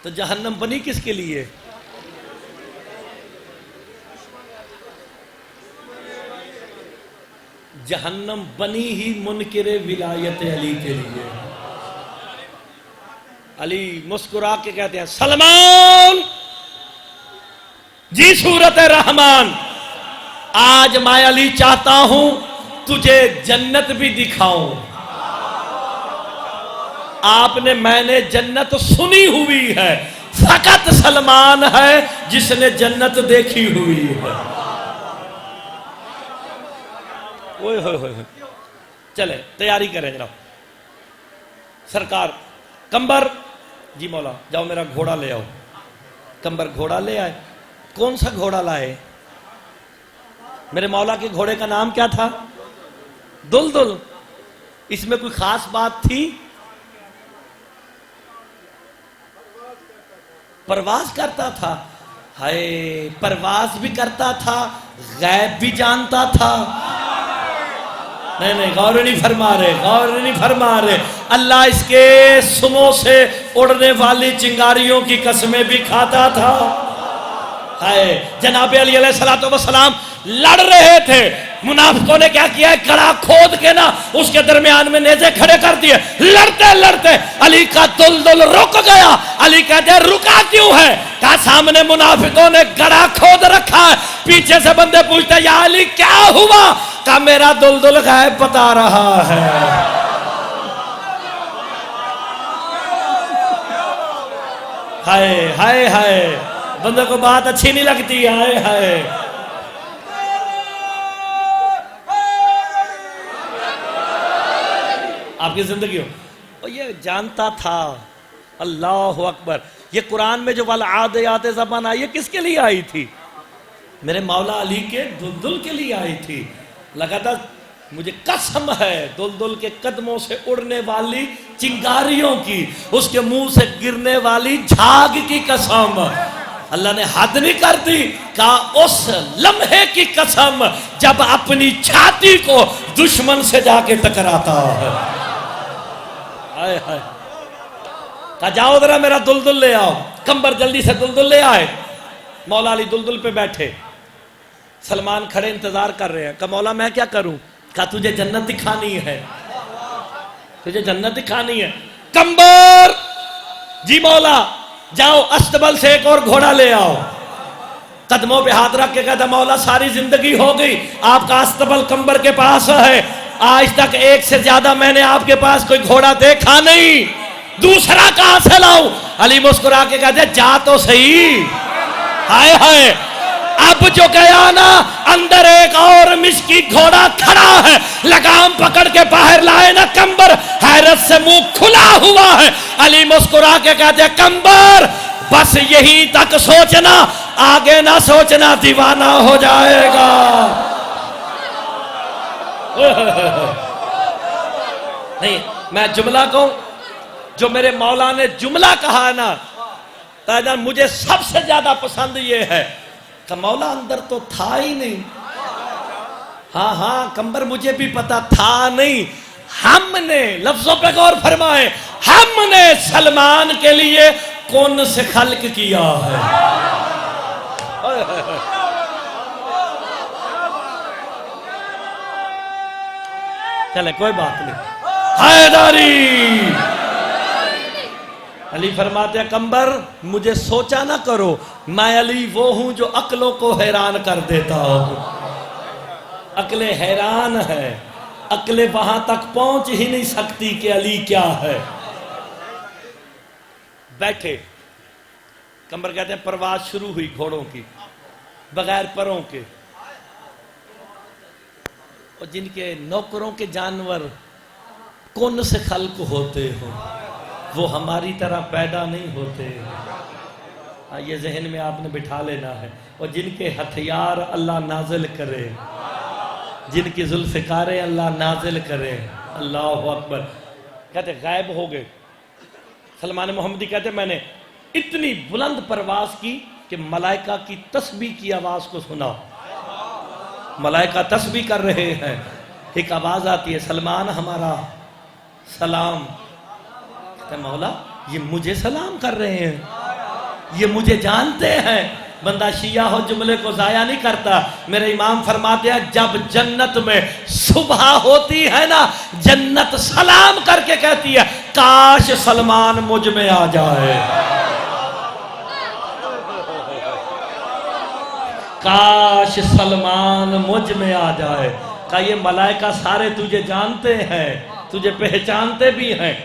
तो जहन्नम बनी किसके लिए? जहन्नम बनी ही मुनकिरे विलायत अली के लिए। अली मुस्कुरा के कहते हैं सलमान जी सूरत रहमान, आज मैं अली चाहता हूं तुझे जन्नत भी दिखाऊं। आपने मैंने जन्नत सुनी हुई है, फकत सलमान है जिसने जन्नत देखी हुई है। ओए होए होए, चले तैयारी करें जनाब। सरकार कंबर जी मौला जाओ मेरा घोड़ा ले आओ। कंबर घोड़ा ले आए। कौन सा घोड़ा लाए? मेरे मौला के घोड़े का नाम क्या था? दुलदुल। इसमें कोई खास बात थी? परवाज करता था। हाय, परवाज भी करता था, गैब भी जानता था। नहीं नहीं, गौर नहीं फरमा रहे, गौर नहीं फरमा रहे। अल्लाह इसके सुमों से उड़ने वाली चिंगारियों की कसमें भी खाता था। हाय, जनाब अली अलैहिस्सलातु वस्सलाम लड़ रहे थे। मुनाफिकों ने क्या किया? कड़ा खोद के ना उसके दरमियान में नेज़े खड़े कर दिए। लड़ते लड़ते अली का दुलदुल रुक गया। अली कहते रुका क्यों है? कहा सामने मुनाफिकों ने गड़ा खोद रखा है। पीछे से बंदे पूछते या अली क्या हुआ? कहा मेरा दुलदुल गैब बता रहा है। हाय हाय हाय, बंदे को बात अच्छी नहीं लगती, हाय हाय। आपकी जिंदगी हो। और ये जानता था, अल्लाह अकबर, ये कुरान में जो वाला आदे आते ज़बान आई, ये किसके लिए आई थी? मेरे मौला अली के दुलदुल के लिए आई थी। लगा था मुझे कसम है दुलदुल के कदमों से उड़ने वाली चिंगारियों की, उसके मुंह से गिरने वाली झाग की कसम। अल्लाह ने हद नहीं कर दी, कहा उस लम्हे की कसम जब अपनी छाती को दुश्मन से जाके टकराता है। हाय हाय। कहा जाओ जरा मेरा दुलदुल ले आओ। कंबर जल्दी से दुलदुल ले आए। मौला अली दुलदुल पे बैठे, सलमान खड़े इंतजार कर रहे हैं। कहा मौला मैं क्या करूं? कहा तुझे जन्नत दिखानी है, तुझे जन्नत दिखानी है। कंबर, जी मौला, जाओ अस्तबल से एक और घोड़ा ले आओ। कदमों पे हाथ रख के कहता मौला सारी जिंदगी हो गई, आपका अस्तबल कंबर के पास है, आज तक एक से ज्यादा मैंने आपके पास कोई घोड़ा देखा नहीं, दूसरा कहां से लाऊं? अली मुस्कुरा के कहते जा तो सही। हाय हाय। अब जो गया ना, अंदर एक और मिस्की घोड़ा खड़ा है, लगाम पकड़ के बाहर लाए ना कंबर, हैरत से मुंह खुला हुआ है। अली मुस्कुरा के कहते कंबर बस यही तक सोचना, आगे ना सोचना, दीवाना हो जाएगा। नहीं, मैं जुमला कहूं, जो मेरे मौला ने जुमला कहा है ना, ताजा मुझे सबसे ज्यादा पसंद ये है कि मौला अंदर तो था ही नहीं। हाँ हाँ कंबर मुझे भी पता था नहीं, हमने, लफ्जों पे गौर फरमाए, हमने सलमान के लिए कौन से खल्क किया है। चले कोई बात नहीं। हैदरी। अली फरमाते हैं कंबर मुझे सोचा ना करो, मैं अली वो हूं जो अक्लों को हैरान कर देता हूं। अक्लें हैरान है, अक्लें वहां तक पहुंच ही नहीं सकती कि अली क्या है। बैठे, कंबर कहते हैं परवाज शुरू हुई घोड़ों की, बगैर परों के, और जिनके नौकरों के जानवर कौन से खल्क होते हो, वो हमारी तरह पैदा नहीं होते। ये जहन में आपने बिठा लेना है। और जिनके हथियार अल्लाह नाजिल करे, जिनकी जुल्फ़िकारें अल्लाह नाजिल करे। अल्लाह अकबर। कहते गायब हो गए। सलमान मोहम्मदी कहते मैंने इतनी बुलंद परवाज की कि मलाइका की तस्बीह की आवाज को सुना। मलाइका तस्बीह कर रहे हैं, एक आवाज आती है सलमान हमारा सलाम। मौला ये मुझे सलाम कर रहे हैं, ये मुझे जानते हैं। बंदा शिया हो जुमले को जाया नहीं करता। मेरे इमाम फरमाते हैं जब जन्नत में सुबह होती है ना, जन्नत सलाम करके कहती है काश सलमान मुझ में आ जाए, काश सलमान मुझ में आ जाए। का ये मलाइका सारे तुझे जानते हैं, तुझे पहचानते भी हैं।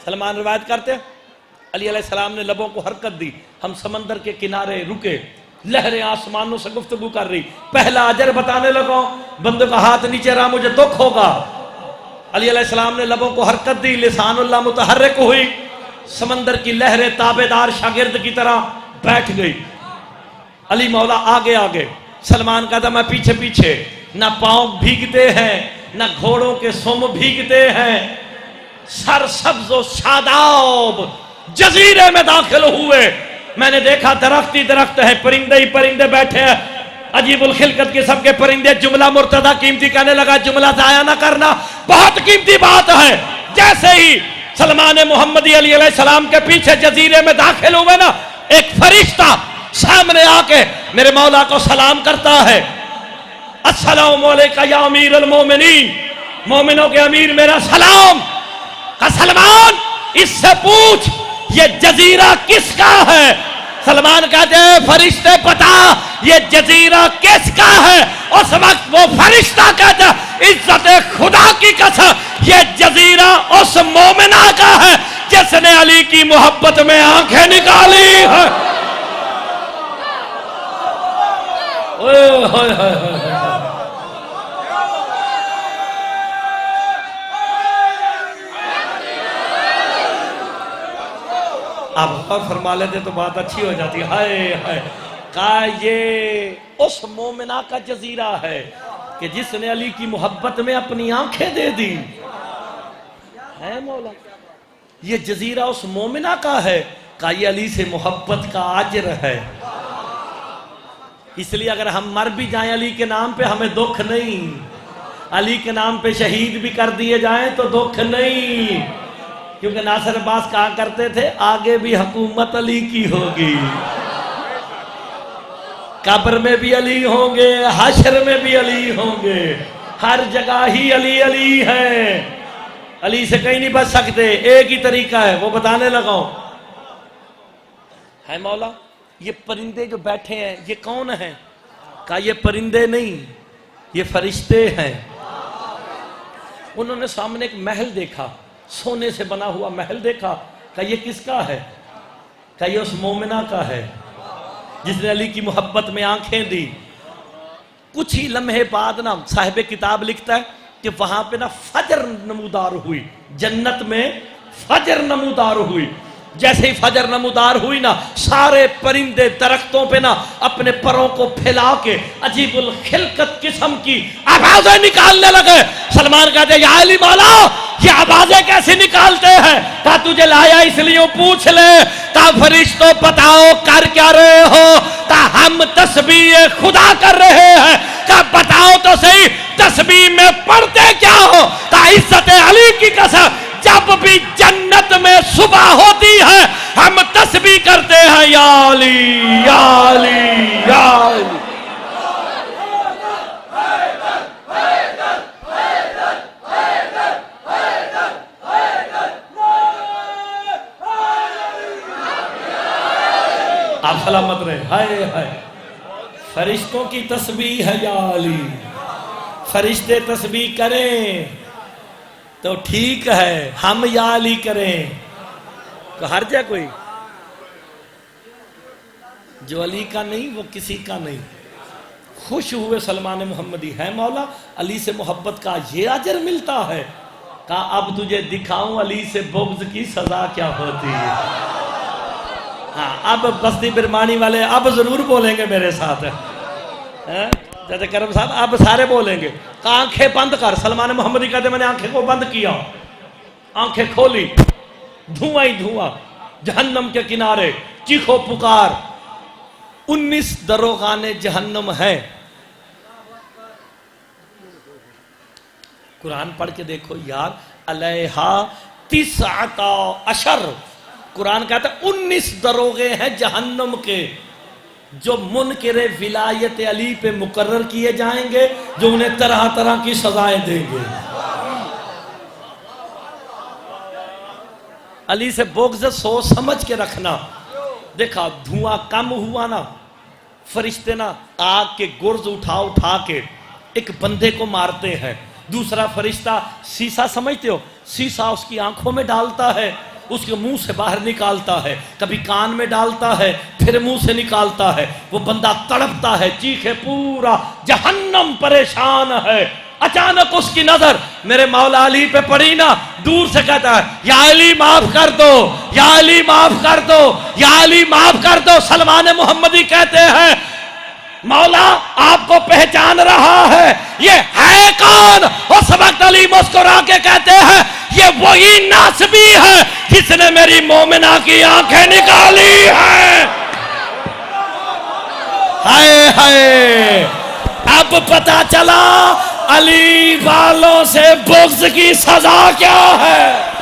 सलमान रिवायत करते हैं अली अलैहिस्सलाम ने लबों को हरकत दी, हम समंदर के किनारे रुके, लहरें आसमानों से गुफ्तगू कर रही। पहला अजर बताने लगा, बंदे का हाथ नीचे रहा मुझे दुख होगा। अली अलैहिस्सलाम ने लबों को हरकत दी, लिसानुल्लाह मुतहर्रिक हुई, समंदर की लहरें ताबेदार शागिर्द की तरह बैठ गई। अली मौला आगे आगे, सलमान कहता मैं पीछे पीछे। ना पांव भीगते हैं, ना घोड़ों के सुम भीगते हैं। सरसब्ज़ो शादाब जजीरे में दाखिल हुए। मैंने देखा दरख्त ही दरख्त है, परिंदे ही परिंदे बैठे हैं, अजीबुल खिलकत के सबके परिंदे। जुमला मुर्तदा कीमती कहने लगा, जुमला जाया ना करना, बहुत कीमती बात है। जैसे ही सलमान मोहम्मदी अली अलैहिस्सलाम के पीछे जजीरे में दाखिल हुए ना, एक फरिश्ता सामने आके मेरे मौला को सलाम करता है। अस्सलामु अलैका या अमीर अल मोमिनीन, मोमिनों के अमीर मेरा सलाम। का सलमान इससे पूछ ये जजीरा किसका है। सलमान कहते हैं फरिश्ते पता ये जजीरा किसका है। उस वक्त वो फरिश्ता कहता इज्जत खुदा की कसम ये जजीरा उस मोमिना का है जिसने अली की मोहब्बत में आंखें निकाली है। ओए होए होए होए। अब और फरमा लेते तो बात अच्छी हो जाती। हाय हाय, का ये उस मोमिना का जजीरा है कि जिसने अली की मोहब्बत में अपनी आंखें दे दी है मौला। ये जजीरा उस मोमिना का है का ये अली से मोहब्बत का अजर है। इसलिए अगर हम मर भी जाएं अली के नाम पे हमें दुख नहीं, अली के नाम पे शहीद भी कर दिए जाएं तो दुख नहीं, क्योंकि नासिर अब्बास कहा करते थे आगे भी हुकूमत अली की होगी, कब्र में भी अली होंगे, हश्र में भी अली होंगे, हर जगह ही अली अली है। अली से कहीं नहीं बच सकते, एक ही तरीका है, वो बताने लगाओ है मौला। ये परिंदे जो बैठे हैं ये कौन है? का ये परिंदे नहीं, ये फरिश्ते हैं। उन्होंने सामने एक महल देखा, सोने से बना हुआ महल देखा। का ये किसका है? का ये उस मोमिना का है जिसने अली की मोहब्बत में आंखें दी। कुछ ही लम्हे बाद ना साहिब किताब लिखता है कि वहां पे ना फजर नमूदार हुई, जन्नत में फजर नमूदार हुई। जैसे ही फजर नमूदार हुई ना, सारे परिंदे दरख्तों पे ना अपने परों को फैला के अजीबुल खिलकत किस्म की आवाजें निकालने लगे। सलमान कहते या अली मौला ये आवाजें कैसे निकालते हैं? कहा तुझे लाया इसलिए पूछ ले। ता फरिश्तों बताओ कर क्या रहे हो? ता हम तस्बीह खुदा कर रहे हैं। का बताओ तो सही तस्बीह में पढ़ते क्या हो? ता इज्जत अली की कसम जब भी जन्नत में सुबह होती है हम तस्बीह करते हैं या अली या अली या अली। आप सलामत रहे। हाय हाय, फरिश्तों की तस्बीह है या अली। फरिश्ते तस्बीह करें तो ठीक है, हम या अली करें तो हर जा कोई? जो अली का नहीं वो किसी का नहीं। खुश हुए सलमान मोहम्मदी है मौला, अली से मोहब्बत का ये अजर मिलता है। कहा अब तुझे दिखाऊं अली से बुग़्ज़ की सजा क्या होती है। हाँ, अब बस्ती बिरमानी वाले अब जरूर बोलेंगे मेरे साथ है? जैसे करम साहब अब सारे बोलेंगे। आंखें बंद कर। सलमान मोहम्मदी कहते मैंने आंखें को बंद किया, आंखें खोली, धुआं ही धुआं, जहन्नम के किनारे चीखो पुकार। 19 दरोगाने जहन्नम है। कुरान पढ़ के देखो यार, अलैहा तिस्अता अशर। कुरान कहता है 19 दरोगे हैं जहन्नम के जो मुनकिर विलायत अली पे मुकर्रर किए जाएंगे, जो उन्हें तरह तरह की सजाएं देंगे। अली से बुग़्ज़ सोच समझ के रखना। देखा धुआं कम हुआ ना, फरिश्ते ना आग के गुर्ज उठा उठा के एक बंदे को मारते हैं। दूसरा फरिश्ता शीशा समझते हो, शीशा उसकी आंखों में डालता है, उसके मुंह से बाहर निकालता है, कभी कान में डालता है, फिर मुंह से निकालता है। वो बंदा तड़पता है, चीखे पूरा जहन्नम परेशान है। अचानक उसकी नजर मेरे मौला अली पे पड़ी ना, दूर से कहता है या अली माफ कर दो, या अली माफ कर दो, या अली माफ कर दो। सलमान मोहम्मदी कहते हैं मौला आपको पहचान रहा है, ये है कौन? उस वक्त अली मुस्कुरा के कहते हैं ये वही नासबी है जिसने मेरी मोमिना की आंखें निकाली है। हाय हाय, अब पता चला अली वालों से बुग़्ज़ की सजा क्या है।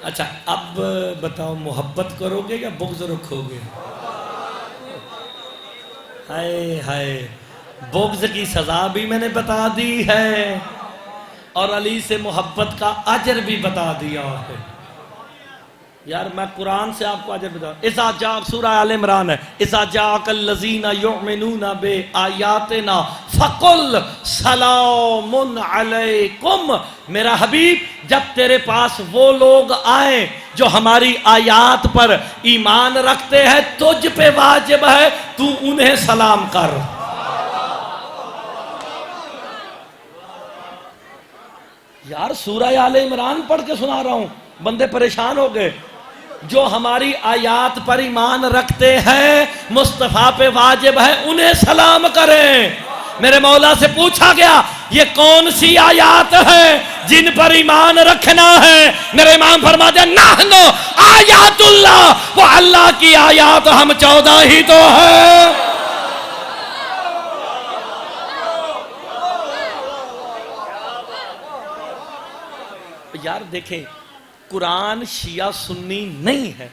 अच्छा अब बताओ मोहब्बत करोगे या बुग़्ज़ रखोगे? हाय हाय, बुग़्ज़ की सजा भी मैंने बता दी है और अली से मोहब्बत का अजर भी बता दिया है। यार मैं कुरान से आपको अजर बता, इज़ा जा सूरह आल इमरान है, इज़ा जाअकल लज़ीना युमिनूना बि आयातिना फ़कुल सलामुन अलैकुम। मेरा हबीब, जब तेरे पास वो लोग आए जो हमारी आयात पर ईमान रखते हैं, तुझ पे वाजिब है तू उन्हें सलाम कर। यार सूरह आल इमरान पढ़ के सुना रहा हूं, बंदे परेशान हो गए। जो हमारी आयात पर ईमान रखते हैं, मुस्तफा पे वाजिब है उन्हें सलाम करें। मेरे मौला से पूछा गया ये कौन सी आयात है जिन पर ईमान रखना है? मेरे इमाम फरमा दे नाहनो आयातुल्लाह, वो अल्लाह की आयात हम 14 ही तो है। यार देखें, कुरान शिया सुन्नी नहीं है,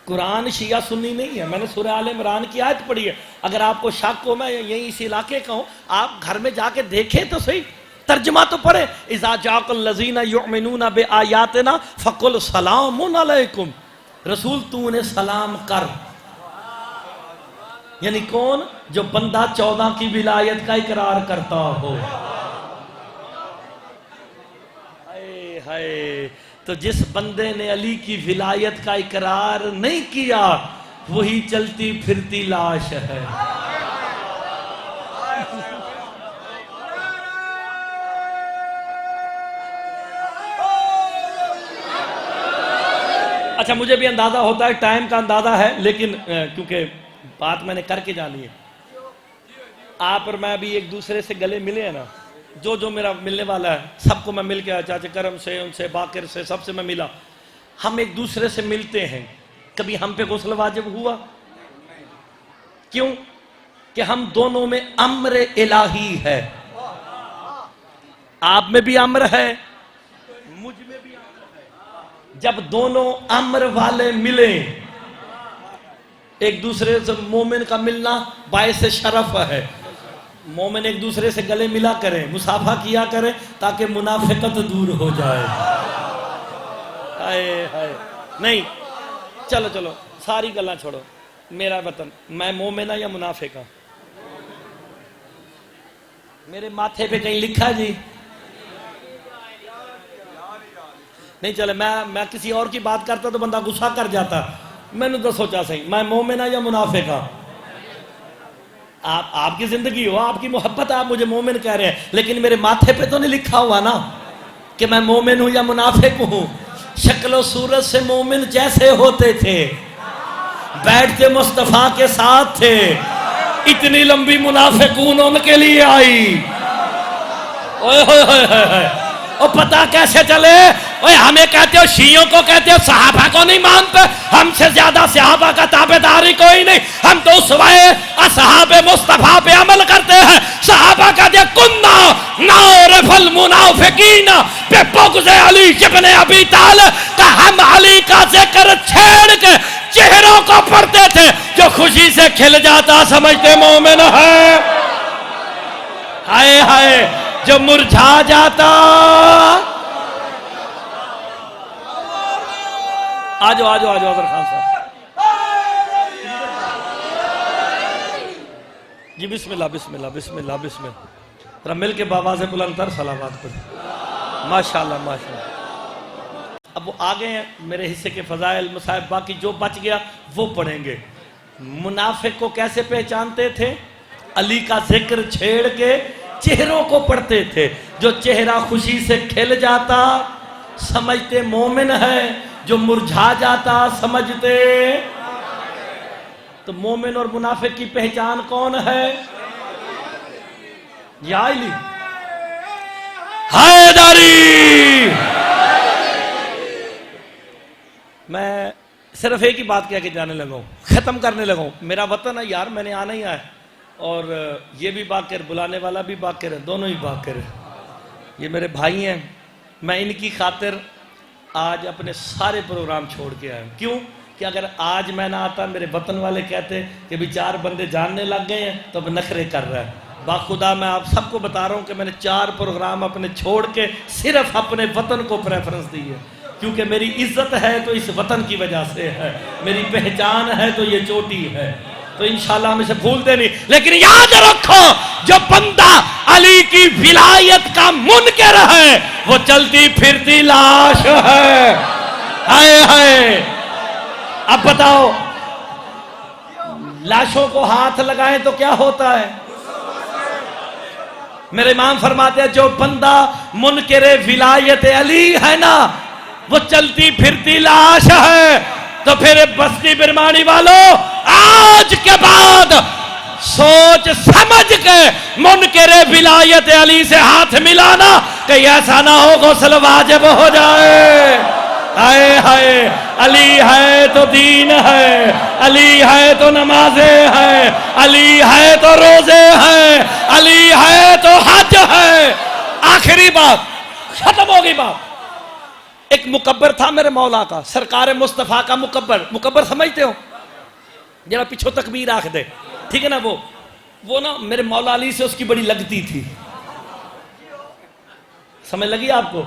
कुरान शिया सुन्नी नहीं है। मैंने सूरह आल इमरान की आयत पढ़ी है। अगर आपको शक हो, मैं यही इस इलाके का हूं, आप घर में जाके देखें तो सही, तर्जमा तो पढ़े। इज़ा जाअकल लज़ीना युमिनूना बि आयातिना फ़कुल सलामुन अलैकुम। रसूल तू उन्हें सलाम कर। यानी कौन? जो बंदा 14 की विलायत का इकरार करता हो। हाय, तो जिस बंदे ने अली की विलायत का इकरार नहीं किया वही चलती फिरती लाश है। अच्छा, मुझे भी अंदाजा होता है, टाइम का अंदाजा है, लेकिन क्योंकि बात मैंने करके जानी है। आप और मैं भी एक दूसरे से गले मिले हैं ना, जो जो मेरा मिलने वाला है सबको मैं मिल के, चाचा करम से, उनसे, बाकिर से, सबसे मैं मिला। हम एक दूसरे से मिलते हैं, कभी हम पे गुस्ल वाजिब हुआ? क्यों? कि हम दोनों में अम्र इलाही है। आप में भी अम्र है, मुझ में भी अम्र है। जब दोनों अम्र वाले मिले, एक दूसरे से मोमिन का मिलना बायसे शरफ है। मोमिन एक दूसरे से गले मिला करें, मुसाफा किया करें, ताकि मुनाफिकत दूर हो जाए। हाय हाय, नहीं, चलो चलो सारी गल्लां छोड़ो। मेरा वतन, मैं मोमिना या मुनाफिका? मेरे माथे पे कहीं लिखा जी नहीं। चले, मैं किसी और की बात करता तो बंदा गुस्सा कर जाता। मैंने तो सोचा सही, मैं मोमिना या मुनाफिका? आप आपकी जिंदगी हो, आपकी मोहब्बत, आप मुझे मोमिन कह रहे हैं, लेकिन मेरे माथे पे तो नहीं लिखा हुआ ना कि मैं मोमिन हूं या मुनाफिक हूं। शक्लो सूरत से मोमिन जैसे होते थे, बैठते मुस्तफा के साथ थे, इतनी लंबी मुनाफिकून उनके लिए आई। ओए होए होए होए, और पता कैसे चले? ओए हमें कहते हो, शियों को कहते हो सहाबा को नहीं मानते, हमसे ज्यादा सहाबा का ताबेदारी कोई नहीं। हम तो उसवाए असहाबे मुस्तफा पे अमल करते हैं। सहाबा का दे कुन्ना नारफल मुनाफिकीना पे बुग़्ज़ अली इब्न अबी तालिब का, हम अली का जिक्र छेड़ के चेहरों को पढ़ते थे। जो खुशी से खिल जाता समझते मोमिन है। हाय हाय, जो मुरझा जाता। आजो आजो आजो अजर खान साहब जी, बिस्मिल्लाह बिस्मिल्लाह बिस्मिल्लाह बिस्मिल्लाह। जरा मिल के बाबा से बुलंदतर सलावत पढ़े। माशाल्लाह माशाल्लाह। अब वो आगे हैं, मेरे हिस्से के फजाइल मसाइब, बाकी जो बच गया वो पढ़ेंगे। मुनाफिक को कैसे पहचानते थे? अली का जिक्र छेड़ के चेहरों को पढ़ते थे। जो चेहरा खुशी से खिल जाता समझते मोमिन है, जो मुरझा जाता समझते। तो मोमिन और मुनाफिक की पहचान कौन है? याली हैदरी। मैं सिर्फ एक ही बात कह के जाने लगा हूं, खत्म करने लगा हूं। मेरा वतन है यार, मैंने आना ही आया, और ये भी बाकिर, बुलाने वाला भी बाकिर है, दोनों ही बाकिर है। ये मेरे भाई हैं। मैं इनकी खातिर आज अपने सारे प्रोग्राम छोड़ के आया हूं। क्यों? कि अगर आज मैं ना आता, मेरे वतन वाले कहते कि भी 4 बंदे जानने लग गए हैं तो अब नखरे कर रहा है। बाखुदा मैं आप सबको बता रहा हूँ कि मैंने 4 प्रोग्राम अपने छोड़ के सिर्फ अपने वतन को प्रेफरेंस दी है, क्योंकि मेरी इज्जत है तो इस वतन की वजह से है, मेरी पहचान है तो ये चोटी है। तो इंशाल्लाह हम इसे भूलते नहीं। लेकिन याद रखो, जो बंदा अली की विलायत का मुनकर है वो चलती फिरती लाश है। हाय हाय। अब बताओ, लाशों को हाथ लगाएं तो क्या होता है? मेरे इमाम फरमाते हैं, जो बंदा मुनकर विलायत अली है ना, वो चलती फिरती लाश है। तो फिर बस्ती बिरमानी वालों, आज के बाद सोच समझ के मुनकर विलायत अली से हाथ मिलाना, कहीं ऐसा ना हो गुस्ल वाजिब हो जाए। हाय हाय। अली है तो दीन है, अली है तो नमाजे है, अली है तो रोजे है, अली है तो हज है। आखिरी बात, खत्म होगी बात। एक मुकब्बर था मेरे मौला का, सरकार मुस्तफा का मुकब्बर। मुकब्बर समझते हो? जरा पीछे तकबीर आख दे, ठीक है ना। वो ना मेरे मौला अली से उसकी बड़ी लगती थी। समझ लगी आपको?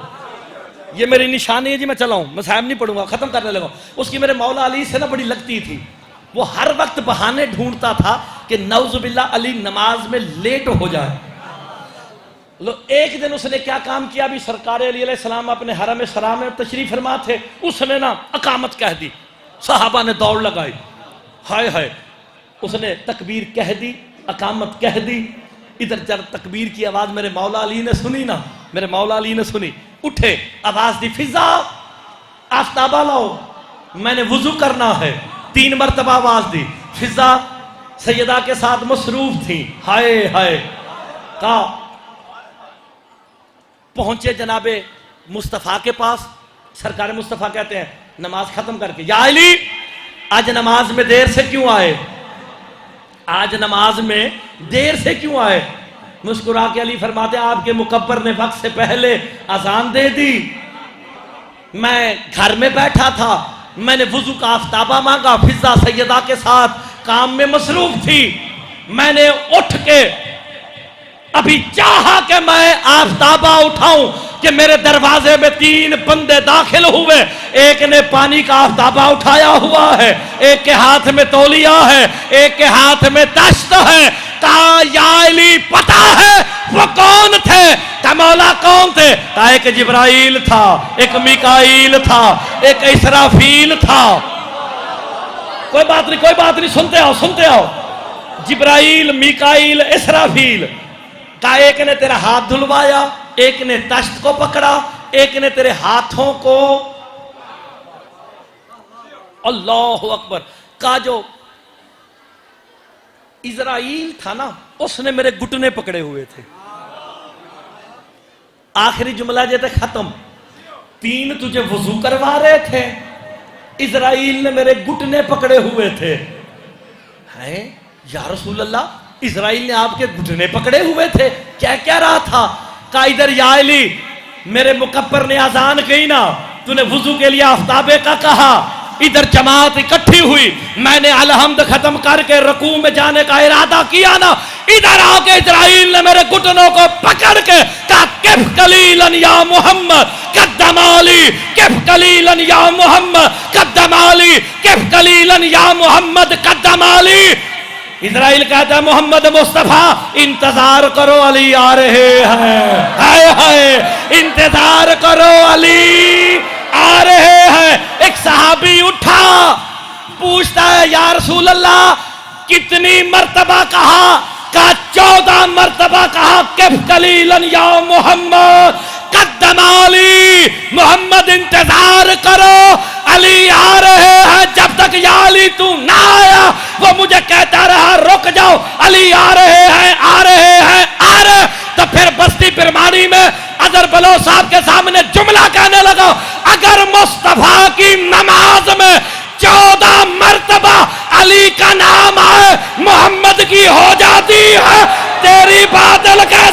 ये मेरी निशानी है जी, मैं चलाऊं, मैं साहब नहीं पढ़ूंगा, खत्म करने लगा। उसकी मेरे मौला अली से ना बड़ी लगती थी। वो हर वक्त बहाने ढूंढता था कि नौजुबिल्ला अली नमाज में लेट हो जाए। लो, एक दिन उसने क्या काम किया, भी सरकार अली अलैहिस्सलाम अपने हरम शरा में तशरीफ फरमा थे, उसने ना अकामत कह दी, सहाबा ने दौड़ लगाई। हाय हाय। उसने तकबीर कह दी, अकामत कह दी। इधर जब तकबीर की आवाज मेरे मौला अली ने सुनी ना, मेरे मौला अली ने सुनी, उठे, आवाज दी, फिजा आफ्ताबा लाओ, मैंने वुजू करना है। 3 मरतबा आवाज दी। फिजा सैयदा के साथ मसरूफ थी। हाय हाय। का पहुंचे जनाबे मुस्तफा के पास। सरकार मुस्तफा कहते हैं नमाज खत्म करके, या अली आज नमाज में देर से क्यों आए? आज नमाज में देर से क्यों आए? मुस्कुरा के अली फरमाते, आपके मुकब्बर ने वक्त से पहले अजान दे दी, मैं घर में बैठा था, मैंने वुजू का आफ्ताबा मांगा, फिजा सैयदा के साथ काम में मसरूफ थी, मैंने उठ के अभी चाहा कि मैं आफ्ताबा उठाऊं कि मेरे दरवाजे में 3 बंदे दाखिल हुए। एक ने पानी का आफ्ताबा उठाया हुआ है, एक के हाथ में तौलिया है, एक के हाथ में तश्त है। कहा, या अली पता है वो कौन थे? का मौला कौन थे? का एक जिब्राइल था, एक मिकाईल था, एक इसराफील था। कोई बात नहीं, कोई बात नहीं, सुनते आओ, सुनते आओ। जिब्राइल, मिकाईल, इसराफील का एक ने तेरा हाथ धुलवाया, एक ने तश्त को पकड़ा, एक ने तेरे हाथों को, अल्लाह अकबर, का जो इजराइल था ना, उसने मेरे घुटने पकड़े हुए थे। आखिरी जुमला जे तक खत्म। 3 तुझे वजू करवा रहे थे, इजराइल ने मेरे घुटने पकड़े हुए थे। हैं या रसूल अल्लाह, इजराइल ने आपके घुटने पकड़े हुए थे, क्या क्या रहा था? का इधर या अली, मेरे मुकब्बर ने अजान कही ना, तूने वुजू के लिए आफ्ताबे का कहा, इधर जमात इकट्ठी हुई, मैंने अलहम्द खत्म करके रकू में जाने का इरादा किया ना, इधर आके इजराइल ने मेरे घुटनों को पकड़ के कहा, किफ कलीलन या मोहम्मद कद्दम अली, किफ कलीलन या मोहम्मद कद्दम अली, किफ कलीलन या मोहम्मद कद्दम अली। इजराइल कहता है, मोहम्मद मुस्तफा इंतजार करो, अली आ रहे हैं। हाय हाय, इंतजार करो, अली आ रहे हैं। एक सहाबी उठा, पूछता है, या रसूल अल्लाह कितनी मर्तबा कहा? का 14 मर्तबा कहा, किफ कलीलन या मोहम्मद कद्दम अली, मोहम्मद इंतजार करो, अली आ रहे हैं। जब तक या अली तू ना आया, वो मुझे कहता रहा, रुक जाओ, अली आ रहे हैं, आ रहे हैं, आ रहे। तो फिर बस्ती बिरमानी में अजहर बलोच साहब के सामने जुमला कहने लगा, अगर मुस्तफा की नमाज में 14 मर्तबा अली का नाम आए, मोहम्मद की हो जाती है, तेरी बादल कह